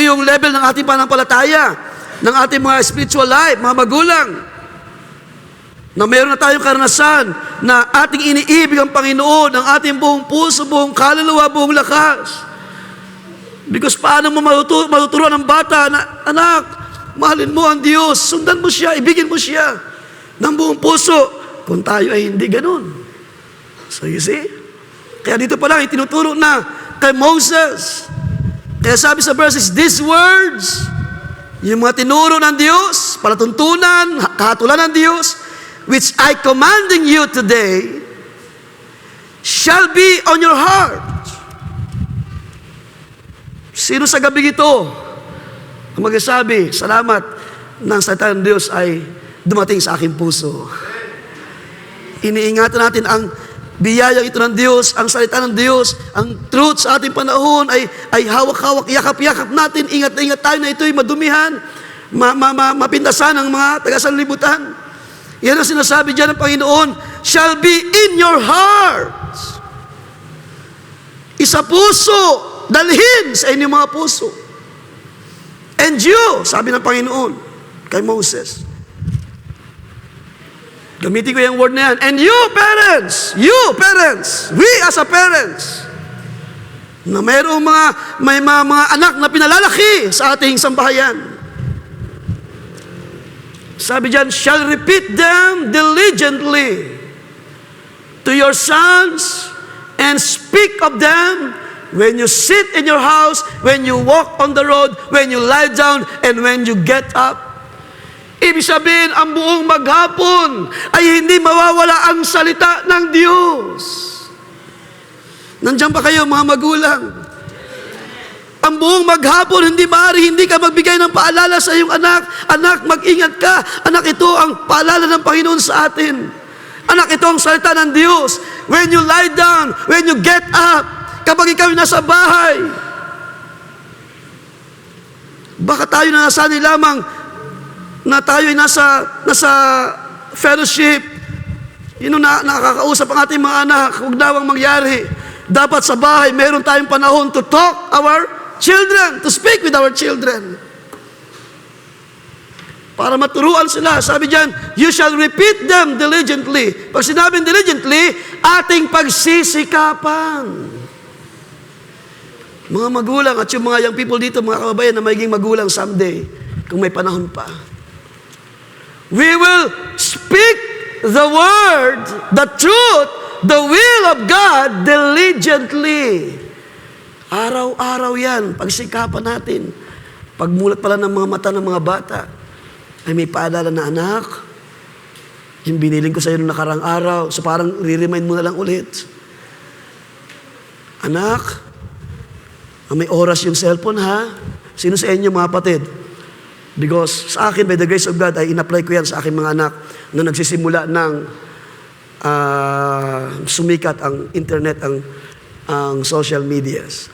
yung level ng ating pananampalataya, ng ating mga spiritual life, mga magulang. Na meron na tayong karanasan na ating iniibig ang Panginoon, ang ating buong puso, buong kaluluwa, buong lakas. Because paano mo matuturuan ng bata na, anak, mahalin mo ang Diyos, sundan mo siya, ibigin mo siya ng buong puso. Kung tayo ay hindi ganun. So you see? Kaya dito pa lang, itinuturo na kay Moses. Kaya sabi sa verses, these words, yung mga tinuro ng Diyos, palatuntunan, kahatulan ng Diyos, which I commanding you today, shall be on your heart. Sino sa gabi ito ang magsasabi, salamat ng salita ng Diyos ay dumating sa aking puso. Iniingatan natin ang biyayang ito ng Diyos, ang salita ng Diyos, ang truth sa ating panahon ay hawak-hawak, yakap-yakap natin, ingat na ingat tayo na ito'y madumihan, mapintasan ng mga taga-sanlibutan. Yan ang sinasabi dyan ng Panginoon, shall be in your hearts. Isa puso, dalhin sa inyong mga puso. And you, sabi ng Panginoon kay Moses, gamitin ko yung word na yan, and you parents, we as a parents, na mayroong may mga anak na pinalalaki sa ating sambahayan. Sabi dyan, shall repeat them diligently to your sons and speak of them when you sit in your house, when you walk on the road, when you lie down, and when you get up. Ibig sabihin, ang buong maghapon ay hindi mawawala ang salita ng Diyos. Nandiyan pa kayo mga magulang? Ang buong maghapon, hindi maaari, hindi ka magbigay ng paalala sa iyong anak. Anak, mag-ingat ka. Anak, ito ang paalala ng Panginoon sa atin. Anak, ito ang salita ng Diyos. When you lie down, when you get up, kapag ikaw nasa bahay, baka tayo na nasanay lamang na tayo ay nasa fellowship. Nakakausap ang ating mga anak, huwag dawang mangyari. Dapat sa bahay, meron tayong panahon to talk our children, to speak with our children. Para maturuan sila. Sabi dyan, you shall repeat them diligently. Pag sinabing diligently, ating pagsisikapan. Mga magulang at yung mga young people dito, mga kababayan na magiging magulang someday, kung may panahon pa. We will speak the word, the truth, the will of God diligently. Araw-araw yan, pagsikapan natin. Pagmulat pala ng mga mata ng mga bata, ay may paalala na, anak, yung biniling ko sa iyo noong nakarang araw, so parang re-remind mo na lang ulit. Anak, May oras yung cellphone, ha? Sino sa inyo, mga kapatid? Because sa akin, by the grace of God, ay in-apply ko yan sa aking mga anak na nagsisimula ng sumikat ang internet, ang social medias.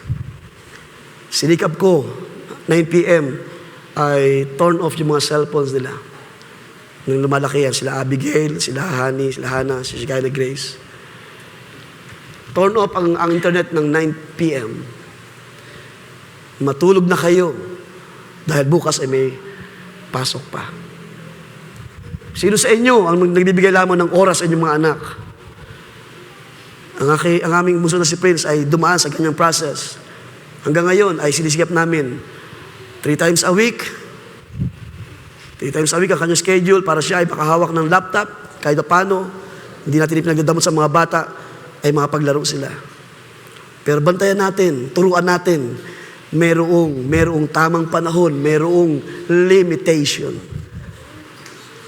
Sinikap ko, 9 p.m., ay turn off yung mga cellphones nila. Nung lumalaki yan, sila Abigail, sila Honey, sila Hannah, si Kayla Grace. Turn off ang internet ng 9 p.m. Matulog na kayo dahil bukas ay may pasok pa. Sino sa inyo ang nagbibigay lamang ng oras sa inyong mga anak? Ang aming bunso na si Prince ay dumaan sa ganyang process. Hanggang ngayon ay sinisikap namin 3 times a week. 3 times a week ang kanyang schedule para siya ay makahawak ng laptop kahit na paano. Hindi natin ipinagdadamot sa mga bata ay makapaglaro sila. Pero bantayan natin, turuan natin, merong tamang panahon, merong limitation.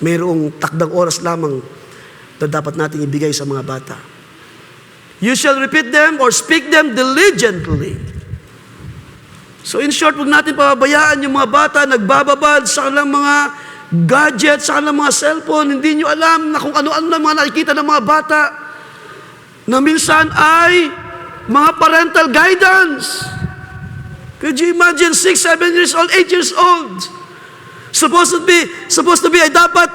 Merong takdang oras lamang na dapat natin ibigay sa mga bata. You shall repeat them or speak them diligently. So in short, huwag natin pababayaan yung mga bata nagbababad sa kanilang mga gadgets, sa kanilang mga cellphone. Hindi nyo alam na kung ano-ano na mga nakikita ng mga bata na minsan ay mga parental guidance. Could you imagine 6, 7 years old, 8 years old? Supposed to be ay dapat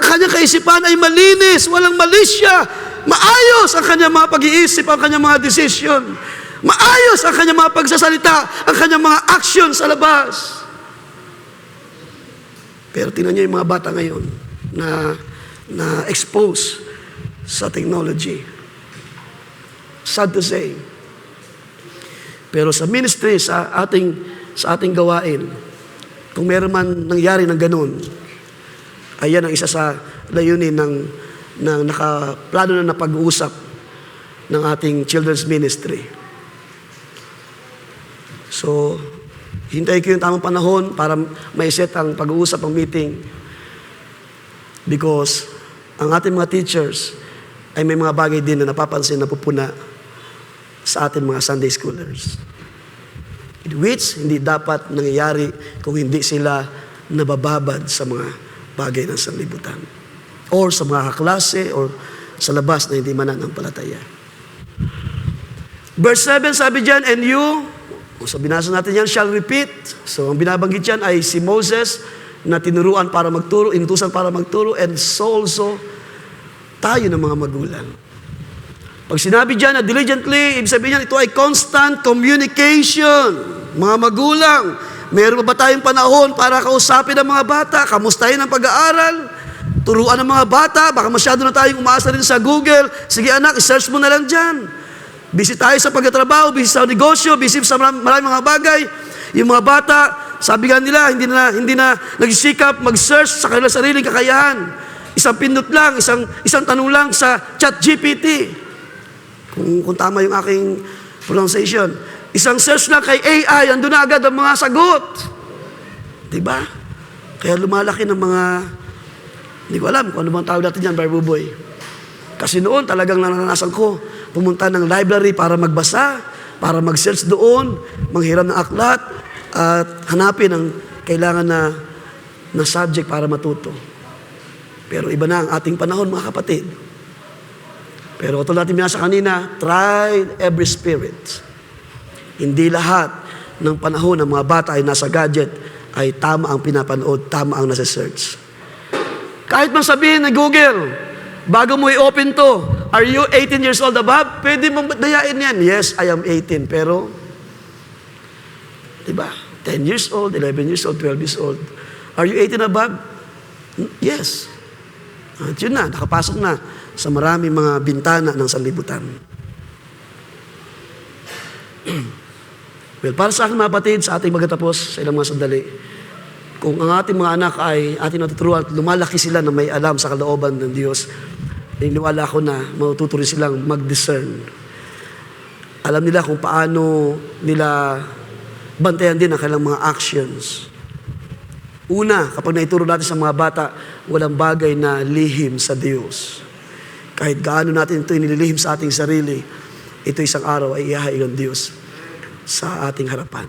kanyang kaisipan ay malinis, walang malisya. Maayos ang kanyang mga pag-iisip, ang kanyang mga decision. Maayos ang kanyang mga pagsasalita, ang kanyang mga action sa labas. Pero tingnan niyo yung mga bata ngayon na expose sa technology. Sad to say. Pero sa ministry, sa ating gawain, kung meron man nangyari ng ganun, ayan ang isa sa layunin ng nakaplano na pag-uusap ng ating children's ministry. So, hintayin ko yung tamang panahon para maiset ang pag-uusap, ang meeting. Because ang ating mga teachers ay may mga bagay din na napapansin na pupuna sa ating mga Sunday schoolers. Which hindi dapat nangyayari kung hindi sila nabababad sa mga bagay ng sanlibutan. Or sa mga kaklase or sa labas na hindi mananampalataya. Verse 7, sabi dyan, and you, so binasa natin yan, shall repeat. So ang binabanggit yan ay si Moses na tinuruan para magturo, inutusan para magturo, and so also tayo ng mga magulang. Pag sinabi dyan na diligently, ibig sabihin yan, ito ay constant communication. Mga magulang, meron ba tayong panahon para kausapin ang mga bata, kamustahin ang pag-aaral, turuan ang mga bata, baka masyado na tayong umaasa rin sa Google. Sige anak, i-search mo na lang dyan. Busy tayo sa pagtatrabaho, busy sa negosyo, busy sa maraming mga bagay. Yung mga bata, sabi nga nila, hindi na nagsisikap mag-search sa kanilang sariling kakayahan. Isang pindot lang, isang tanong lang sa ChatGPT. Kung tama yung aking pronunciation. Isang search lang kay AI, andun na agad ang mga sagot. Diba? Kaya lumalaki ng mga, hindi ko alam kung ano bang tawag natin dyan, Barbuboy. Kasi noon talagang naranasan ko, pumunta ng library para magbasa, para mag-search doon, manghiram ng aklat, at hanapin ang kailangan na subject para matuto. Pero iba na ang ating panahon, mga kapatid. Pero ito natin binasa kanina, try every spirit. Hindi lahat ng panahon ng mga bata ay nasa gadget, ay tama ang pinapanood, tama ang nasa search. Kahit man sabihin na Google, bago mo i-open to, are you 18 years old above? Pwede mong dayain yan. Yes, I am 18. Pero, diba? 10 years old, 11 years old, 12 years old. Are you 18 above? Yes. At yun na, nakapasok na sa maraming mga bintana ng sanlibutan. Well, para sa akin mga kapatid, sa ating magtatapos sa ilang mga sandali, kung ang ating mga anak ay ating natuturuan at lumalaki sila na may alam sa kalooban ng Diyos, niniwala ko na matututo rin silang mag-discern. Alam nila kung paano nila bantayan din ang kanilang mga actions. Una, kapag naituro natin sa mga bata, walang bagay na lihim sa Diyos. Kahit gaano natin ito inililihim sa ating sarili, ito isang araw ay ihahain ng Diyos. sa ating harapan.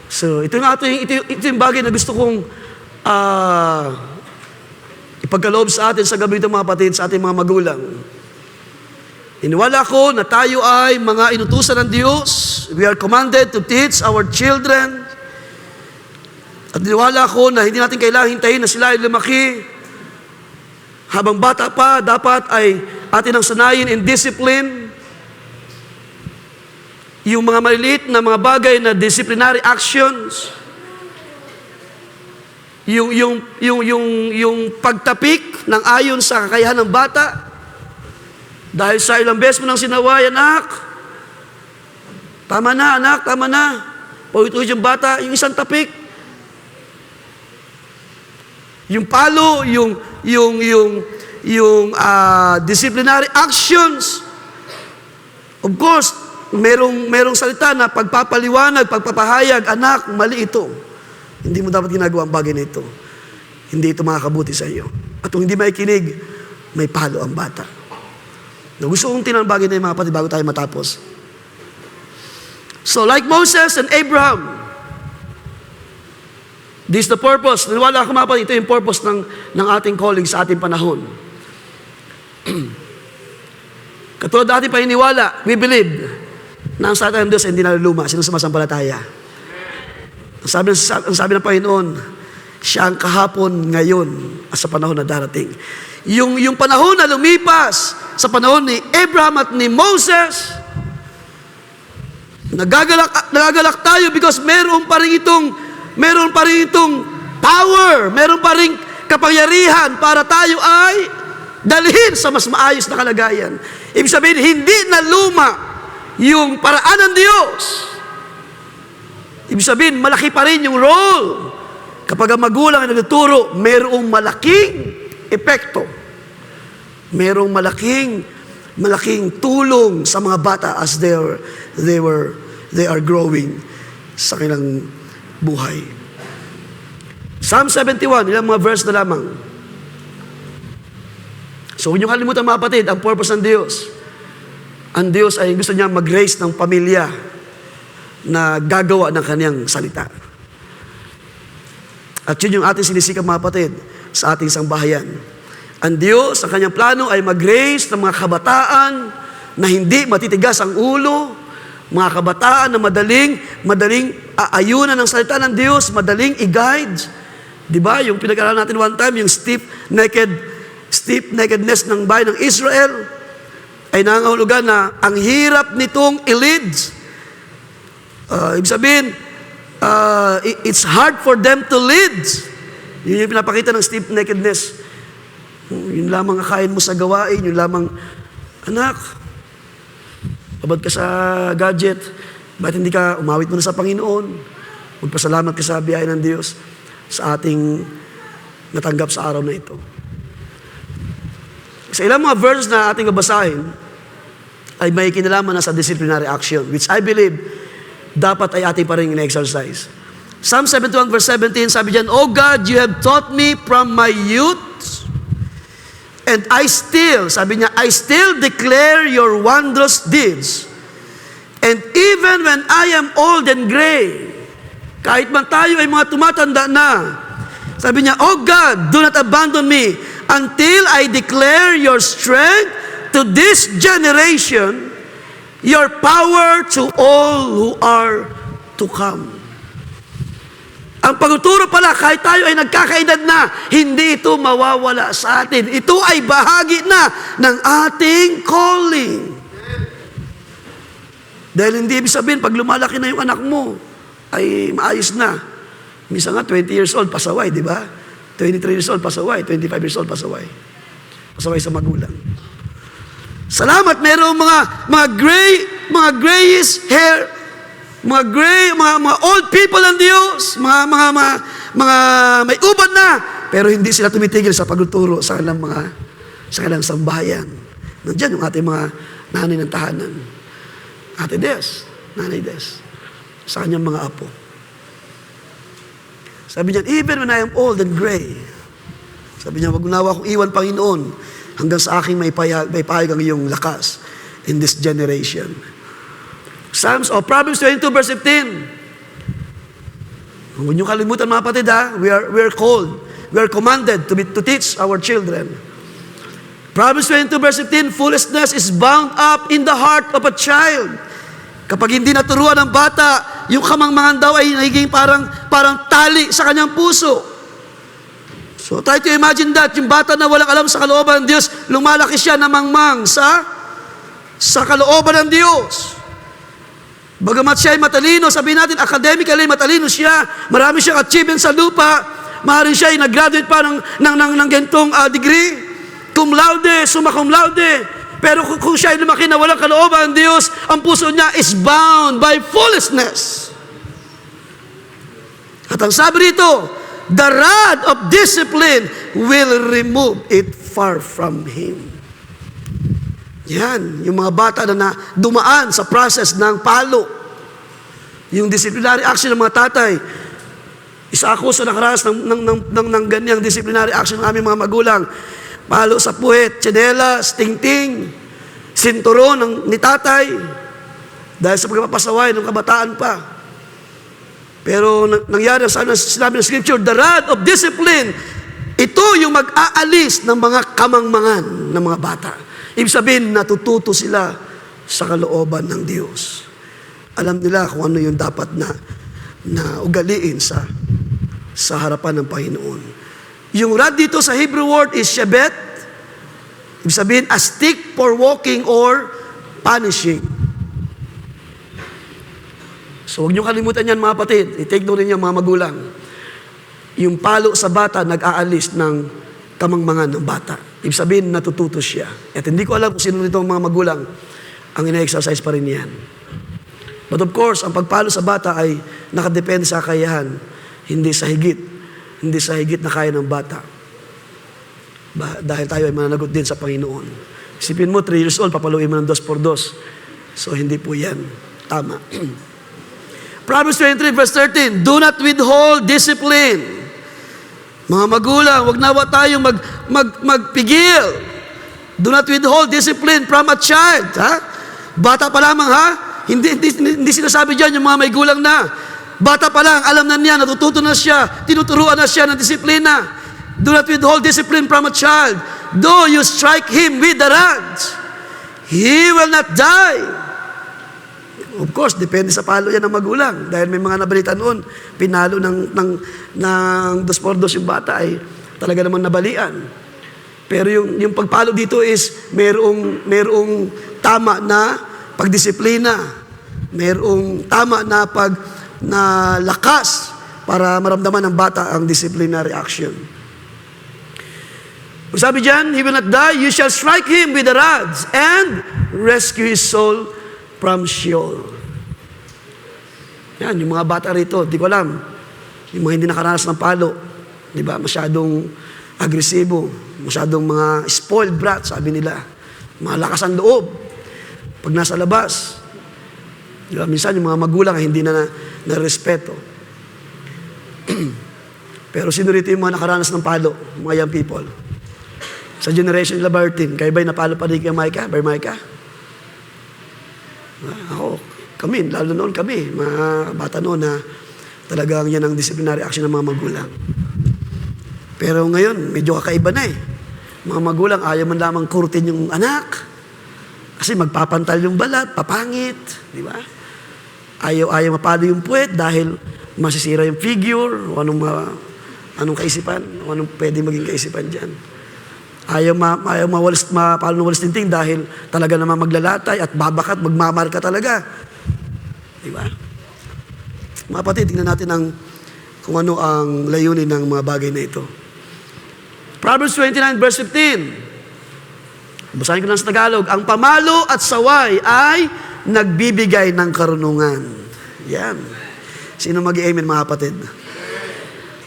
So, ito yung bagay na gusto kong ipagkaloob sa atin sa gabi ito, mga kapatid, sa ating mga magulang. Iniwala ko na tayo ay mga inutusan ng Diyos. We are commanded to teach our children. At iniwala ko na hindi natin kailangang hintayin na sila ay lumaki. Habang bata pa, dapat ay atin ang sanayin in discipline. Yung mga maliliit na mga bagay na disciplinary actions. Yung pagtapik ng ayon sa kakayahan ng bata. Dahil sa ilang beses mo nang sinaway, anak, tama na, anak, tama na. Paulit-ulit yung bata, yung isang tapik. Yung palo, yung disciplinary actions. Of course, merong salita na pagpapaliwanag, pagpapahayag, anak, mali ito. Hindi mo dapat ginagawa ang bagay na ito. Hindi ito makakabuti sa iyo. At kung hindi maikinig, may palo ang bata. Na gusto kong tinang bagay na yung mga kapatid bago tayo matapos. So like Moses and Abraham, this is the purpose. Naniwala ako mga kapatid, ito yung purpose ng ating calling sa ating panahon. Katulad ating paniniwala, we believe na ang salita ng Diyos ay hindi naluluma, sino sumasampalataya. Ang sabi ng Panginoon, siya ang kahapon, ngayon, at sa panahon na darating. Yung panahon na lumipas, sa panahon ni Abraham at ni Moses, nagagalak tayo because meron pa rin itong power, meron pa rin kapangyarihan para tayo ay dalhin sa mas maayos na kalagayan. Ibig sabihin, hindi na luma yung paraan ng Diyos. Ibig sabihin, malaki pa rin yung role. Kapag ang magulang ay nagtuturo, merong malaking epekto. Merong malaking tulong sa mga bata as they are growing sa kanilang buhay. Psalm 71, ilang mga verse na lamang. So, huwag niyo kalimutan mga kapatid, ang purpose ng Diyos. Ang Diyos ay gusto niya mag-raise ng pamilya na gagawa ng kanyang salita. At yun yung ating sinisikap mga kapatid sa ating sambahayan. Ang Diyos, ang kanyang plano ay mag-raise ng mga kabataan na hindi matitigas ang ulo, mga kabataan na madaling aayunan ng salita ng Diyos, madaling i-guide. Diba? Yung pinag-aralan natin one time, yung stiff-neckedness ng bayan ng Israel, ay nangangahulugan na ang hirap nitong i-lead. Ibig sabihin, it's hard for them to lead. Yun yung pinapakita ng stiff-neckedness. Yun lamang akain mo sa gawain, yun lamang, anak, abad ka sa gadget, bakit hindi ka umawit mo na sa Panginoon? Magpasalamat ka sa biyaya ng Diyos sa ating natanggap sa araw na ito. Sa ilang mga verses na ating babasahin, ay may kinalaman na sa disciplinary action, which I believe, dapat ay ating pa rin in-exercise. Psalm 71 verse 17, sabi diyan, "O God, you have taught me from my youth, and I still declare your wondrous deeds. And even when I am old and gray," kahit man tayo ay mga tumatanda na, sabi niya, "O God, do not abandon me until I declare your strength to this generation, your power to all who are to come." Ang pagtuturo pala, kahit tayo ay nagkakaedad na, hindi ito mawawala sa atin. Ito ay bahagi na ng ating calling. Dahil hindi ibig sabihin, pag lumalaki na yung anak mo, ay maayos na. Minsan nga, 20 years old, pasaway, di ba? 23 years old, pasaway. 25 years old, pasaway. Pasaway sa magulang. Salamat, mayroong mga grayish hair, mga old people ng Diyos, mga may ubad na, pero hindi sila tumitigil sa pagtuturo sa kanilang sambahayan. Nandiyan yung ating mga nanay ng tahanan. Ate Des, Nanay Des, sa kanyang mga apo. Sabi niya, even when I am old and gray, sabi niya, wag nawa akong iwan, Panginoon, hanggang sa aking may pahayag ang iyong lakas in this generation. Proverbs 22 verse 15. Huwag niyo kalimutan mga kapatid ha, we are called, we are commanded to teach our children. Proverbs 22 verse 15, foolishness is bound up in the heart of a child. Kapag hindi naturuan ng bata, yung kamangmangan daw ay nagiging parang tali sa kanyang puso. So try to imagine that, yung bata na walang alam sa kalooban ng Diyos, lumalaki siya na mangmang sa kalooban ng Diyos. Bagamat siya ay matalino, sabihin natin, academically matalino siya, marami siyang achievement sa lupa, maaaring siya ay nag-graduate pa ng gantong degree, cum laude, summa cum laude, pero kung siya ay lumaki na walang kalooban ng Diyos, ang puso niya is bound by foolishness. At ang sabi rito, the rod of discipline will remove it far from him. Yan, yung mga bata na dumaan sa process ng palo. Yung disciplinary action ng mga tatay. Isa ako sa nakaranas ng ganyang disciplinary action ng aming mga magulang. Palo sa puwet, tsinelas, tingting, sinturon ni tatay. Dahil sa pagpapasaway ng kabataan pa. Pero nangyari sa sinabi ng Scripture, the rod of discipline, ito yung mag-aalis ng mga kamangmangan ng mga bata. Ibig sabihin, natututo sila sa kalooban ng Diyos. Alam nila kung ano yung dapat na ugaliin sa harapan ng Panginoon. Yung rod dito sa Hebrew word is shebet. Ibig sabihin, a stick for walking or punishing. So huwag niyo kalimutan yan mga kapatid. I-take note rin yung mga magulang. Yung palo sa bata, nag-aalis ng kamangmangan ng bata. Ibig sabihin, natututo siya. At hindi ko alam kung sino nito ang mga magulang ang ina-exercise pa rin yan. But of course, ang pagpalo sa bata ay nakadepende sa kakayahan, hindi sa higit. Hindi sa higit na kaya ng bata. Dahil tayo ay mananagot din sa Panginoon. Isipin mo, 3 years old, papaluin mo ng 2x2. So, hindi po yan tama. Proverbs 23 verse 13, do not withhold discipline. Mga magulang, wag nawa tayong magpigil. Do not withhold discipline from a child. Ha? Bata pa lamang ha? Hindi sinasabi dyan yung mga may gulang na. Bata pa lang, alam na niya, natututo na siya, tinuturuan na siya ng disiplina. Do not withhold discipline from a child. Though you strike him with the rod, he will not die. Of course, depende sa palo yan ng magulang. Dahil may mga nabalita noon, pinalo ng 2x2 yung bata ay talaga naman nabalian. Pero yung pagpalo dito is merong tama na pagdisiplina. Merong tama na na lakas para maramdaman ng bata ang disciplinary action. Sabi dyan, he will not die, you shall strike him with the rods and rescue his soul from Sheol. Yan, yung mga bata rito, di ko alam. Yung mga hindi nakaranas ng palo, di ba? Masyadong agresibo, masyadong mga spoiled brat, sabi nila. Malakas ang loob. Pag nasa labas, di ba? Minsan yung mga magulang hindi na respeto. Pero sino rito yung mga nakaranas ng palo, mga young people? Sa generation nila Bartin, kayo ba'y napalo pa rin kay Micah? Bar Micah? Ako, kami, lalo noon kami, mga bata noon na talagang yan ang disciplinary action ng mga magulang. Pero ngayon, medyo kakaiba na eh. Mga magulang, ayaw man lamang kurutin yung anak. Kasi magpapantal yung balat, papangit, di ba? Ayaw mapalo yung puwet dahil masisira yung figure, o anong kaisipan, o anong pwede maging kaisipan dyan. Ayaw mapalo ng walis tinting dahil talaga naman maglalatay at babakat, magmamarka talaga. Diba? Mga kapatid, tingnan natin kung ano ang layunin ng mga bagay na ito. Proverbs 29 verse 15. Basahin ko lang sa Tagalog. Ang pamalo at saway ay nagbibigay ng karunungan. Yan. Sino mag-i-amen mga kapatid?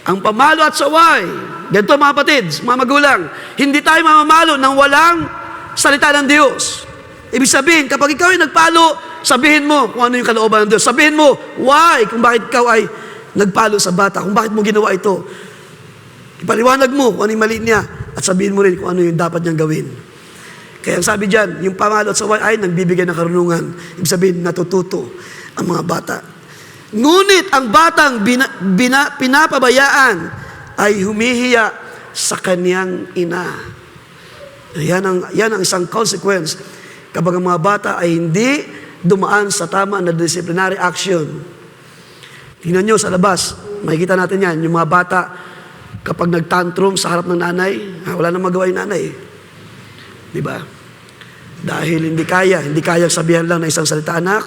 Ang pamalo at saway. Ganito mga kapatid, mga magulang, hindi tayo mamamalo nang walang salita ng Diyos. Ibig sabihin, kapag ikaw ay nagpalo, sabihin mo kung ano yung kalooban ng Diyos. Sabihin mo, why? Kung bakit ikaw ay nagpalo sa bata, kung bakit mo ginawa ito. Ipaliwanag mo kung ano yung mali niya at sabihin mo rin kung ano yung dapat niyang gawin. Kaya ang sabi dyan, yung pamalo at saway ay nagbibigay ng karunungan. Ibig sabihin, natututo ang mga bata. Ngunit ang batang pinapabayaan ay humihiya sa kaniyang ina. Yan ang isang consequence kapag ang mga bata ay hindi dumaan sa tama na disciplinary action. Tingnan nyo sa labas, makikita natin yan, yung mga bata kapag nagtantrum sa harap ng nanay, wala nang magawa yung nanay. Di ba? Dahil hindi kaya sabihan lang ng isang salita, anak,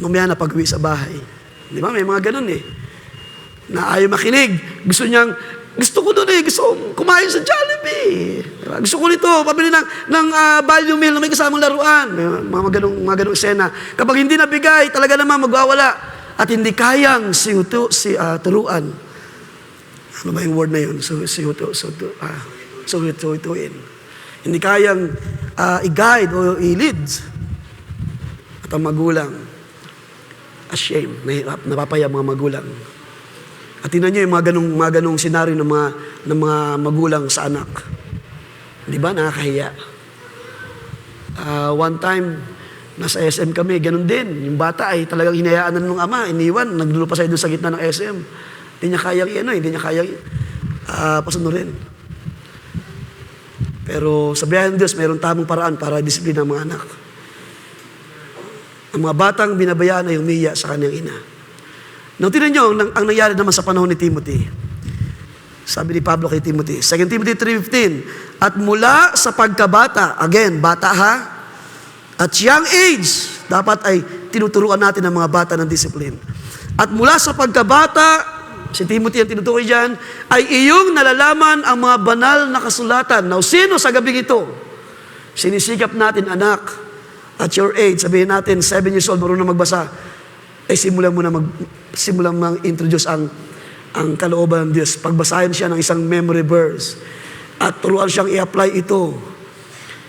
mamaya na pag-uwi sa bahay. Di ba? May mga ganun eh. Na ayaw makinig. Gusto ko doon eh. Gusto kong kumain sa Jollibee. Diba? Gusto ko nito. Pabili ng value meal na may kasamang laruan. Mga ganung eksena. Kapag hindi nabigay, talaga naman magwawala. At hindi kayang turuan. Ano ba yung word na yun? Suhutuin. Hindi kayang i-guide o i-lead. At ang magulang, ashamed, nahirap, napapaya mga magulang. At tingnan nyo yung mga ganong senaryo ng mga magulang sa anak. Di ba? Nakakahiya. One time, nasa SM kami, ganun din. Yung bata ay talagang hinayaan na ng ama, iniwan, nagdulo pa siya doon sa gitna ng SM. Hindi niya kayang pasunurin. Pero sa biyaya ng Diyos, mayroong tamang paraan para disiplina ang mga anak. Ang mga batang binabayaan ay umiya sa kanyang ina. Nung tinan nyo, ang nangyari naman sa panahon ni Timothy. Sabi ni Pablo kay Timothy, 2 Timothy 3:15, at mula sa pagkabata, again, bata ha, at young age, dapat ay tinuturuan natin ang mga bata ng disiplin. At mula sa pagkabata, si Timothy ang tinutukoy dyan, ay iyong nalalaman ang mga banal na kasulatan. Now, sino sa gabing ito? Sinisikap natin, anak, at your age, sabihin natin, 7 years old, marunong magbasa, ay simulan mag-introduce ang kalooban ng Diyos. Pagbasahin siya ng isang memory verse, at turuan siyang i-apply ito.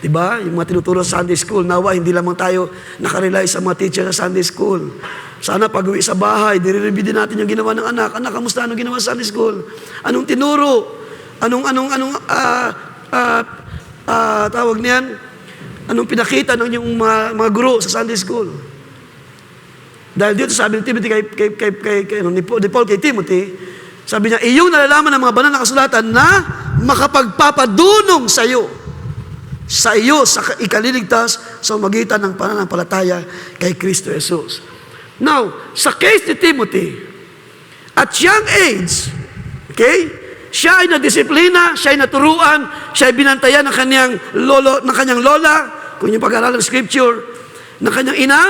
Diba? Yung mga tinuturo sa Sunday School, nawa, hindi lamang tayo nakarely sa mga teacher sa Sunday School. Sana pag-uwi sa bahay, dire-review din natin yung ginawa ng anak. Anak, kamusta? Anong ginawa sa Sunday School? Anong tinuro? Tawag niyan? Anong pinakita ng yung mga guro sa Sunday School? Dahil dito sabi ni Timothy ni Paul kay Timothy, sabi niya, iyong nalalaman ng mga banal na kasulatan na makapagpapadunong sa iyo sa ikaliligtas sa magitan ng pananampalataya kay Kristo Jesus. Now, sa case ni Timothy, at young age, okay, siya ay nadisiplina, siya ay naturuan, siya ay binantayan ng kanyang lola, kung yung pag-aaral ng scripture, ng kanyang ina.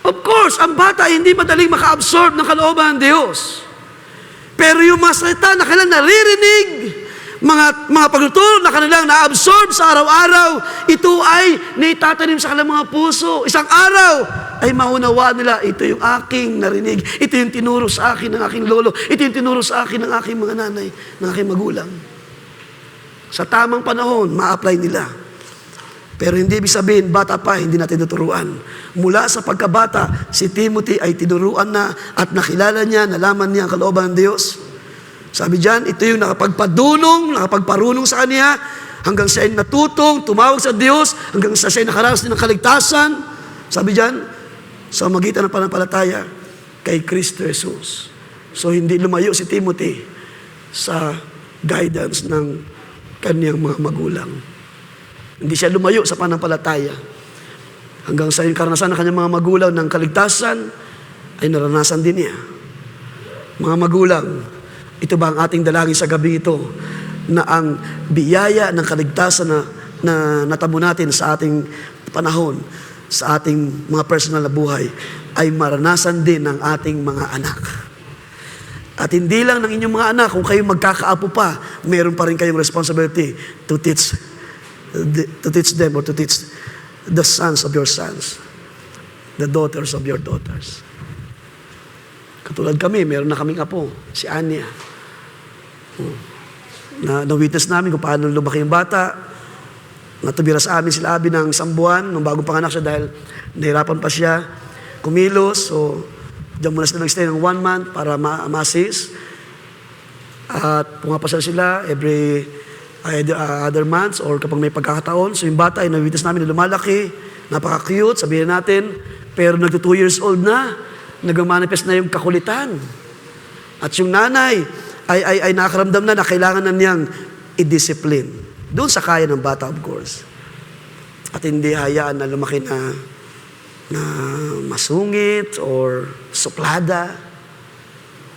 Of course, ang bata ay hindi madaling maka-absorb ng kalooban ng Diyos. Pero yung mga salita na kanilang naririnig, mga pagtuturo na kanilang na-absorb sa araw-araw, ito ay naitatanim sa kanilang mga puso. Isang araw ay maunawa nila, ito yung aking narinig, ito yung tinuro sa akin ng aking lolo, ito yung tinuro sa akin ng aking mga nanay, ng aking magulang. Sa tamang panahon, ma-apply nila. Pero hindi ibig sabihin, bata pa, hindi natin tuturuan. Mula sa pagkabata, si Timothy ay tinuruan na at nakilala niya, nalaman niya ang kalooban ng Diyos. Sabi diyan, ito yung nakapagparunong sa kanya, hanggang siya ay natutong, tumawag sa Diyos, hanggang siya ay nakaranas din ng kaligtasan. Sabi diyan, sa magitan ng panampalataya kay Kristo Jesus. So hindi lumayo si Timothy sa guidance ng kaniyang mga magulang. Hindi siya lumayo sa panampalataya. Hanggang sa yung karanasan ng kanyang mga magulang ng kaligtasan, ay naranasan din niya. Mga magulang, ito ba ang ating dalangin sa gabi ito, na ang biyaya ng kaligtasan na natamo natin sa ating panahon, sa ating mga personal na buhay, ay maranasan din ng ating mga anak. At hindi lang ng inyong mga anak, kung kayo magkakaapo pa, meron pa rin kayong responsibility to teach them or to teach the sons of your sons, the daughters of your daughters. Katulad kami, meron na kaming apo, si Anya. Na-witness namin kung paano lumaki yung bata. Natubira sa amin sila Abi ng isang buwan, nung bagong panganak siya dahil nahirapan pa siya kumilos. So, diyan muna sila nag-stay ng 1 month para ma-assist. At pumapasal sila every other months or kapag may pagkakataon. So yung bata ay na-witness namin na lumalaki, napaka-cute, sabihin natin, pero nagto 2 years old na, nag-manifest na yung kakulitan. At yung nanay ay nakaramdam na kailangan na niyang i-discipline. Doon sa kaya ng bata, of course. At hindi hayaan na lumaki na masungit or suplada.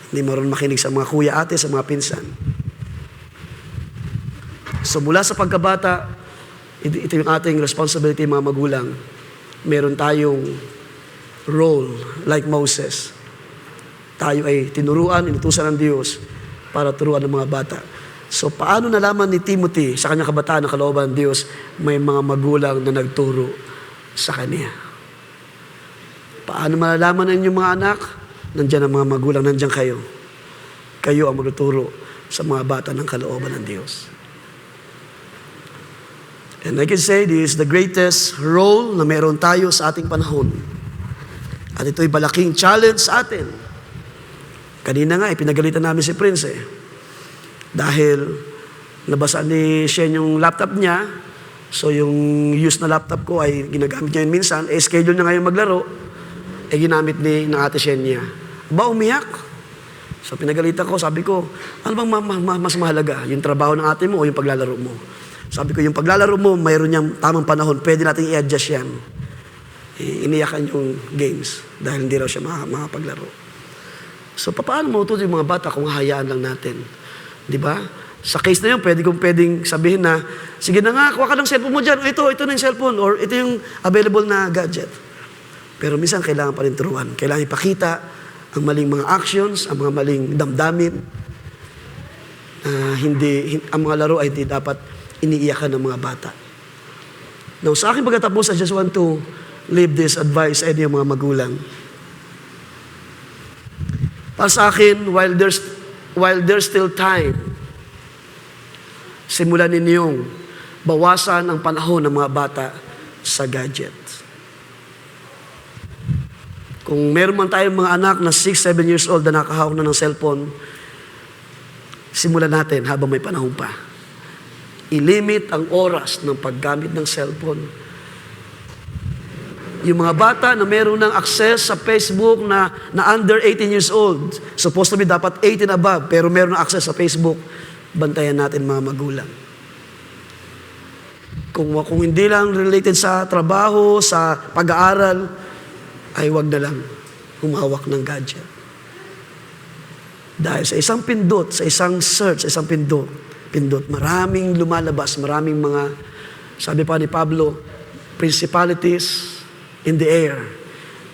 Hindi marunong makinig sa mga kuya ate, sa mga pinsan. So mula sa pagkabata, ito yung ating responsibility mga magulang. Meron tayong role like Moses. Tayo ay tinuruan, inutusan ng Diyos para turuan ng mga bata. So paano nalaman ni Timothy sa kanyang kabataan ng kalooban ng Diyos, may mga magulang na nagturo sa kanya? Paano malalaman ng inyong mga anak? Nandiyan ang mga magulang, nandiyan kayo. Kayo ang magtuturo sa mga bata ng kalooban ng Diyos. And I can say this is the greatest role na meron tayo sa ating panahon. At ito'y malaking challenge sa atin. Kanina nga, pinagalitan namin si Prince dahil nabasa ni Shen yung laptop niya. So yung used na laptop ko ay ginagamit niya yun minsan. Schedule niya ngayon maglaro. Ginamit ng ate Shen niya. Umiyak. So pinagalitan ko, sabi ko, ano bang mas mahalaga? Yung trabaho ng ate mo o yung paglalaro mo? Sabi ko, yung paglalaro mo, mayroon niyang tamang panahon, pwede natin i-adjust yan. Iniyakan yung games dahil hindi raw siya makapaglaro. So, paano maututo yung mga bata kung hayaan lang natin? Di ba? Sa case na yun, pwedeng sabihin na, sige na nga, kuha ka ng cellphone mo dyan. Ito na yung cellphone. Or ito yung available na gadget. Pero minsan, kailangan pa rin turuan. Kailangan ipakita ang maling mga actions, ang mga maling damdamin. Ang mga laro ay hindi dapat iniiyakan ng mga bata. Now, sa aking pagkatapos, I just want to leave this advice sa inyo mga magulang. Para sa akin, while there's still time, simulan ninyong bawasan ang panahon ng mga bata sa gadget. Kung meron man tayong mga anak na 6-7 years old na nakahawak na ng cellphone, simulan natin habang may panahon pa. I-limit ang oras ng paggamit ng cellphone. Yung mga bata na meron ng access sa Facebook na under 18 years old, supposed to be dapat 18 above, pero meron ng access sa Facebook, bantayan natin mga magulang. Kung hindi lang related sa trabaho, sa pag-aaral, ay wag na lang humawak ng gadget. Dahil sa isang pindot, sa isang search, sa isang pindot, maraming lumalabas, maraming mga, sabi pa ni Pablo, principalities in the air.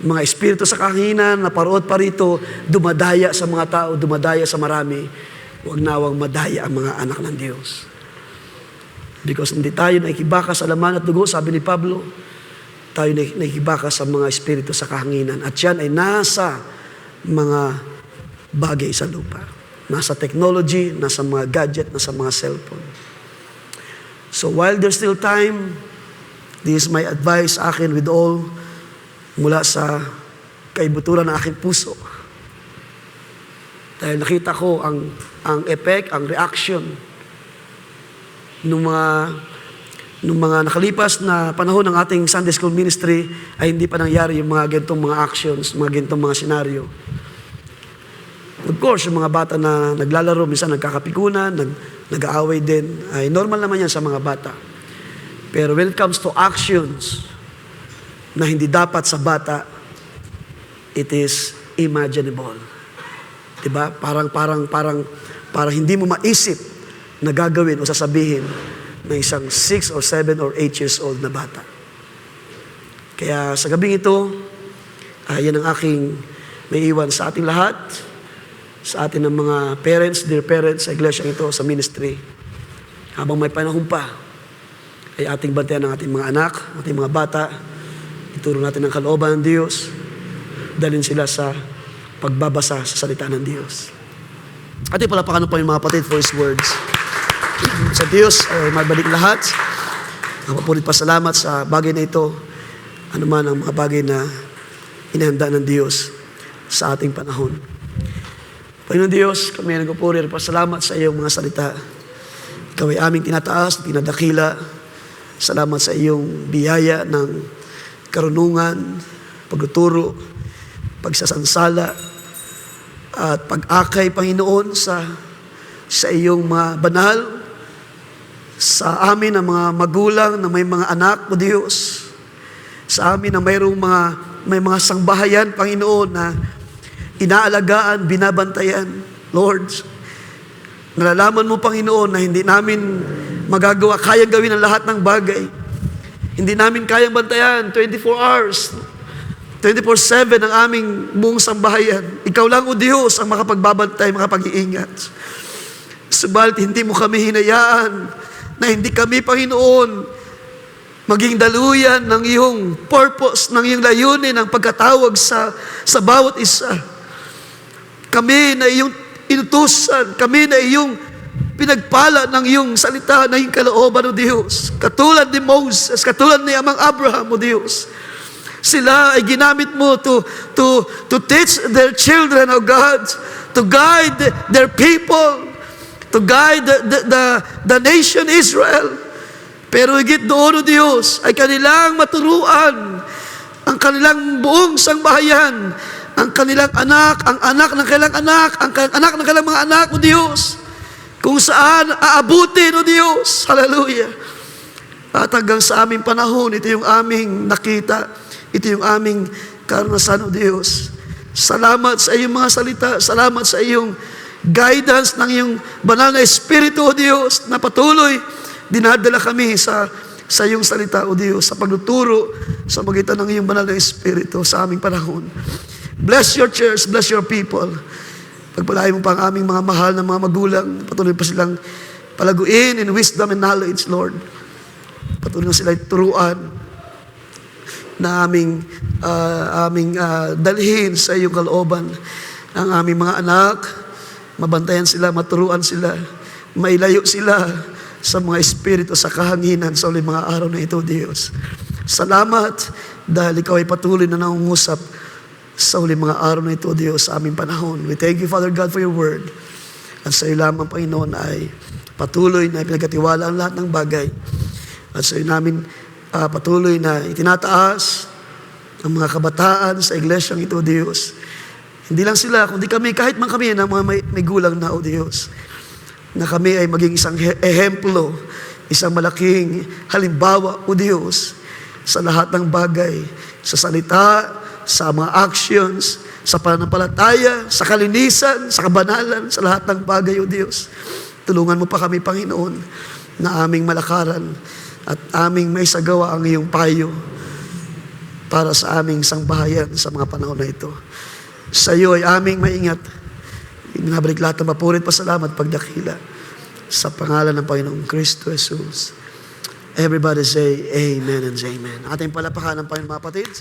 Mga espiritu sa kahanginan na paroot pa rito, dumadaya sa mga tao, dumadaya sa marami. Huwag nawang madaya ang mga anak ng Diyos. Because hindi tayo nakikibaka sa laman at dugo, sabi ni Pablo, tayo nakikibaka sa mga espiritu sa kahanginan. At yan ay nasa mga bagay sa lupa. Nasa technology, nasa mga gadget, nasa mga cellphone. So while there's still time, this is my advice sa akin with all mula sa kaibuturan ng aking puso. Dahil nakita ko ang effect, ang reaction nung mga nakalipas na panahon ng ating Sunday School Ministry ay hindi pa nangyari yung mga ganitong mga actions, mga ganitong mga senaryo. Of course, yung mga bata na naglalaro, minsan nagkakapikunan, nag-aaway din, ay normal naman yan sa mga bata. Pero when it comes to actions na hindi dapat sa bata, it is imaginable. Diba? Parang hindi mo maisip na gagawin o sasabihin ng isang 6 or 7 or 8 years old na bata. Kaya sa gabing ito, yan ang aking may iwan sa ating lahat, sa atin ng mga parents, dear parents, sa iglesia ito, sa ministry. Habang may panahon pa, ay ating bantayan ng ating mga anak, ating mga bata, ituro natin ang kalooban ng Diyos, dalhin sila sa pagbabasa sa salita ng Diyos. At palapakan pa yung mga kapatid for His words. Sa Diyos ay magbalik lahat. Ang mapulit pasalamat sa bagay na ito, anuman ang mga bagay na inihanda ng Diyos sa ating panahon. Panginoon Diyos, kami ay nagpupuri at pasalamat sa iyong mga salita. Ikaw ay aming tinataas, tinadakila. Salamat sa iyong biyaya ng karunungan, pagtuturo, pagsasansala, at pag-akay, Panginoon, sa iyong mga banal, sa amin ang mga magulang na may mga anak, O Diyos, sa amin na may mga sangbahayan, Panginoon, na inaalagaan, binabantayan. Lord, nalalaman mo, Panginoon, na hindi namin magagawa, kayang gawin ang lahat ng bagay. Hindi namin kayang bantayan 24 hours, 24/7 ang aming buong sambahayan. Ikaw lang, O Diyos, ang makapagbabantay, makapag-iingat. Subalit hindi mo kami hinayaan na hindi kami, Panginoon, maging daluyan ng iyong purpose, ng iyong layunin, ng pagkatawag sa bawat isa. Kami na iyong inutusan, kami na iyong pinagpala ng iyong salita, na iyong kalooban, O Diyos. Katulad ni Moses, katulad ni Amang Abraham, O Diyos. Sila ay ginamit mo to teach their children, O God, to guide their people, to guide the nation Israel. Pero higit doon, O Diyos, ay kanilang maturuan ang kanilang buong sangbahayan, ang kanilang anak, ang anak ng kanilang anak, ang anak ng kanilang mga anak, O Diyos, kung saan aabutin, O Diyos. Hallelujah. At hanggang sa aming panahon, ito yung aming nakita, ito yung aming karanasan, O Diyos. Salamat sa iyong mga salita, salamat sa iyong guidance ng iyong banal na Espiritu, O Diyos, na patuloy dinadala kami sa iyong salita, O Diyos, sa pagtuturo sa magitan ng iyong banal na Espiritu sa aming panahon. Bless your church, bless your people. Pagpalain mo pa ang aming mga mahal na mga magulang, patuloy pa silang palaguin in wisdom and knowledge, Lord. Patuloy na sila turuan na aming dalhin sa iyong kalooban ang aming mga anak, mabantayan sila, maturuan sila, mailayo sila sa mga espiritu, sa kahanginan sa ulit mga araw na ito, Diyos. Salamat dahil ikaw ay patuloy na nangungusap sa ulit mga araw na ito, Diyos, sa aming panahon. We thank you, Father God, for your word. At sa iyo lamang, Panginoon, ay patuloy na pinagkatiwala ang lahat ng bagay. At sa iyo namin patuloy na itinataas ang mga kabataan sa iglesyang ito, Diyos. Hindi lang sila, kundi kami, kahit man kami na mga may gulang na, O Diyos, na kami ay maging isang ehemplo, isang malaking halimbawa, O Diyos, sa lahat ng bagay, sa salita, sa mga actions, sa pananampalataya, sa kalinisan, sa kabanalan, sa lahat ng bagay, O Diyos. Tulungan mo pa kami, Panginoon, na aming malakaran at aming may sagawa ang iyong payo para sa aming sangbahayan sa mga panahon na ito. Sa iyo ay aming maingat. Inabalik lahat ng mapurit, pasalamat, pagdakila sa pangalan ng Panginoong Kristo Jesus. Everybody say amen and amen. Ating palapakan ng Panginoon, mga kapatid.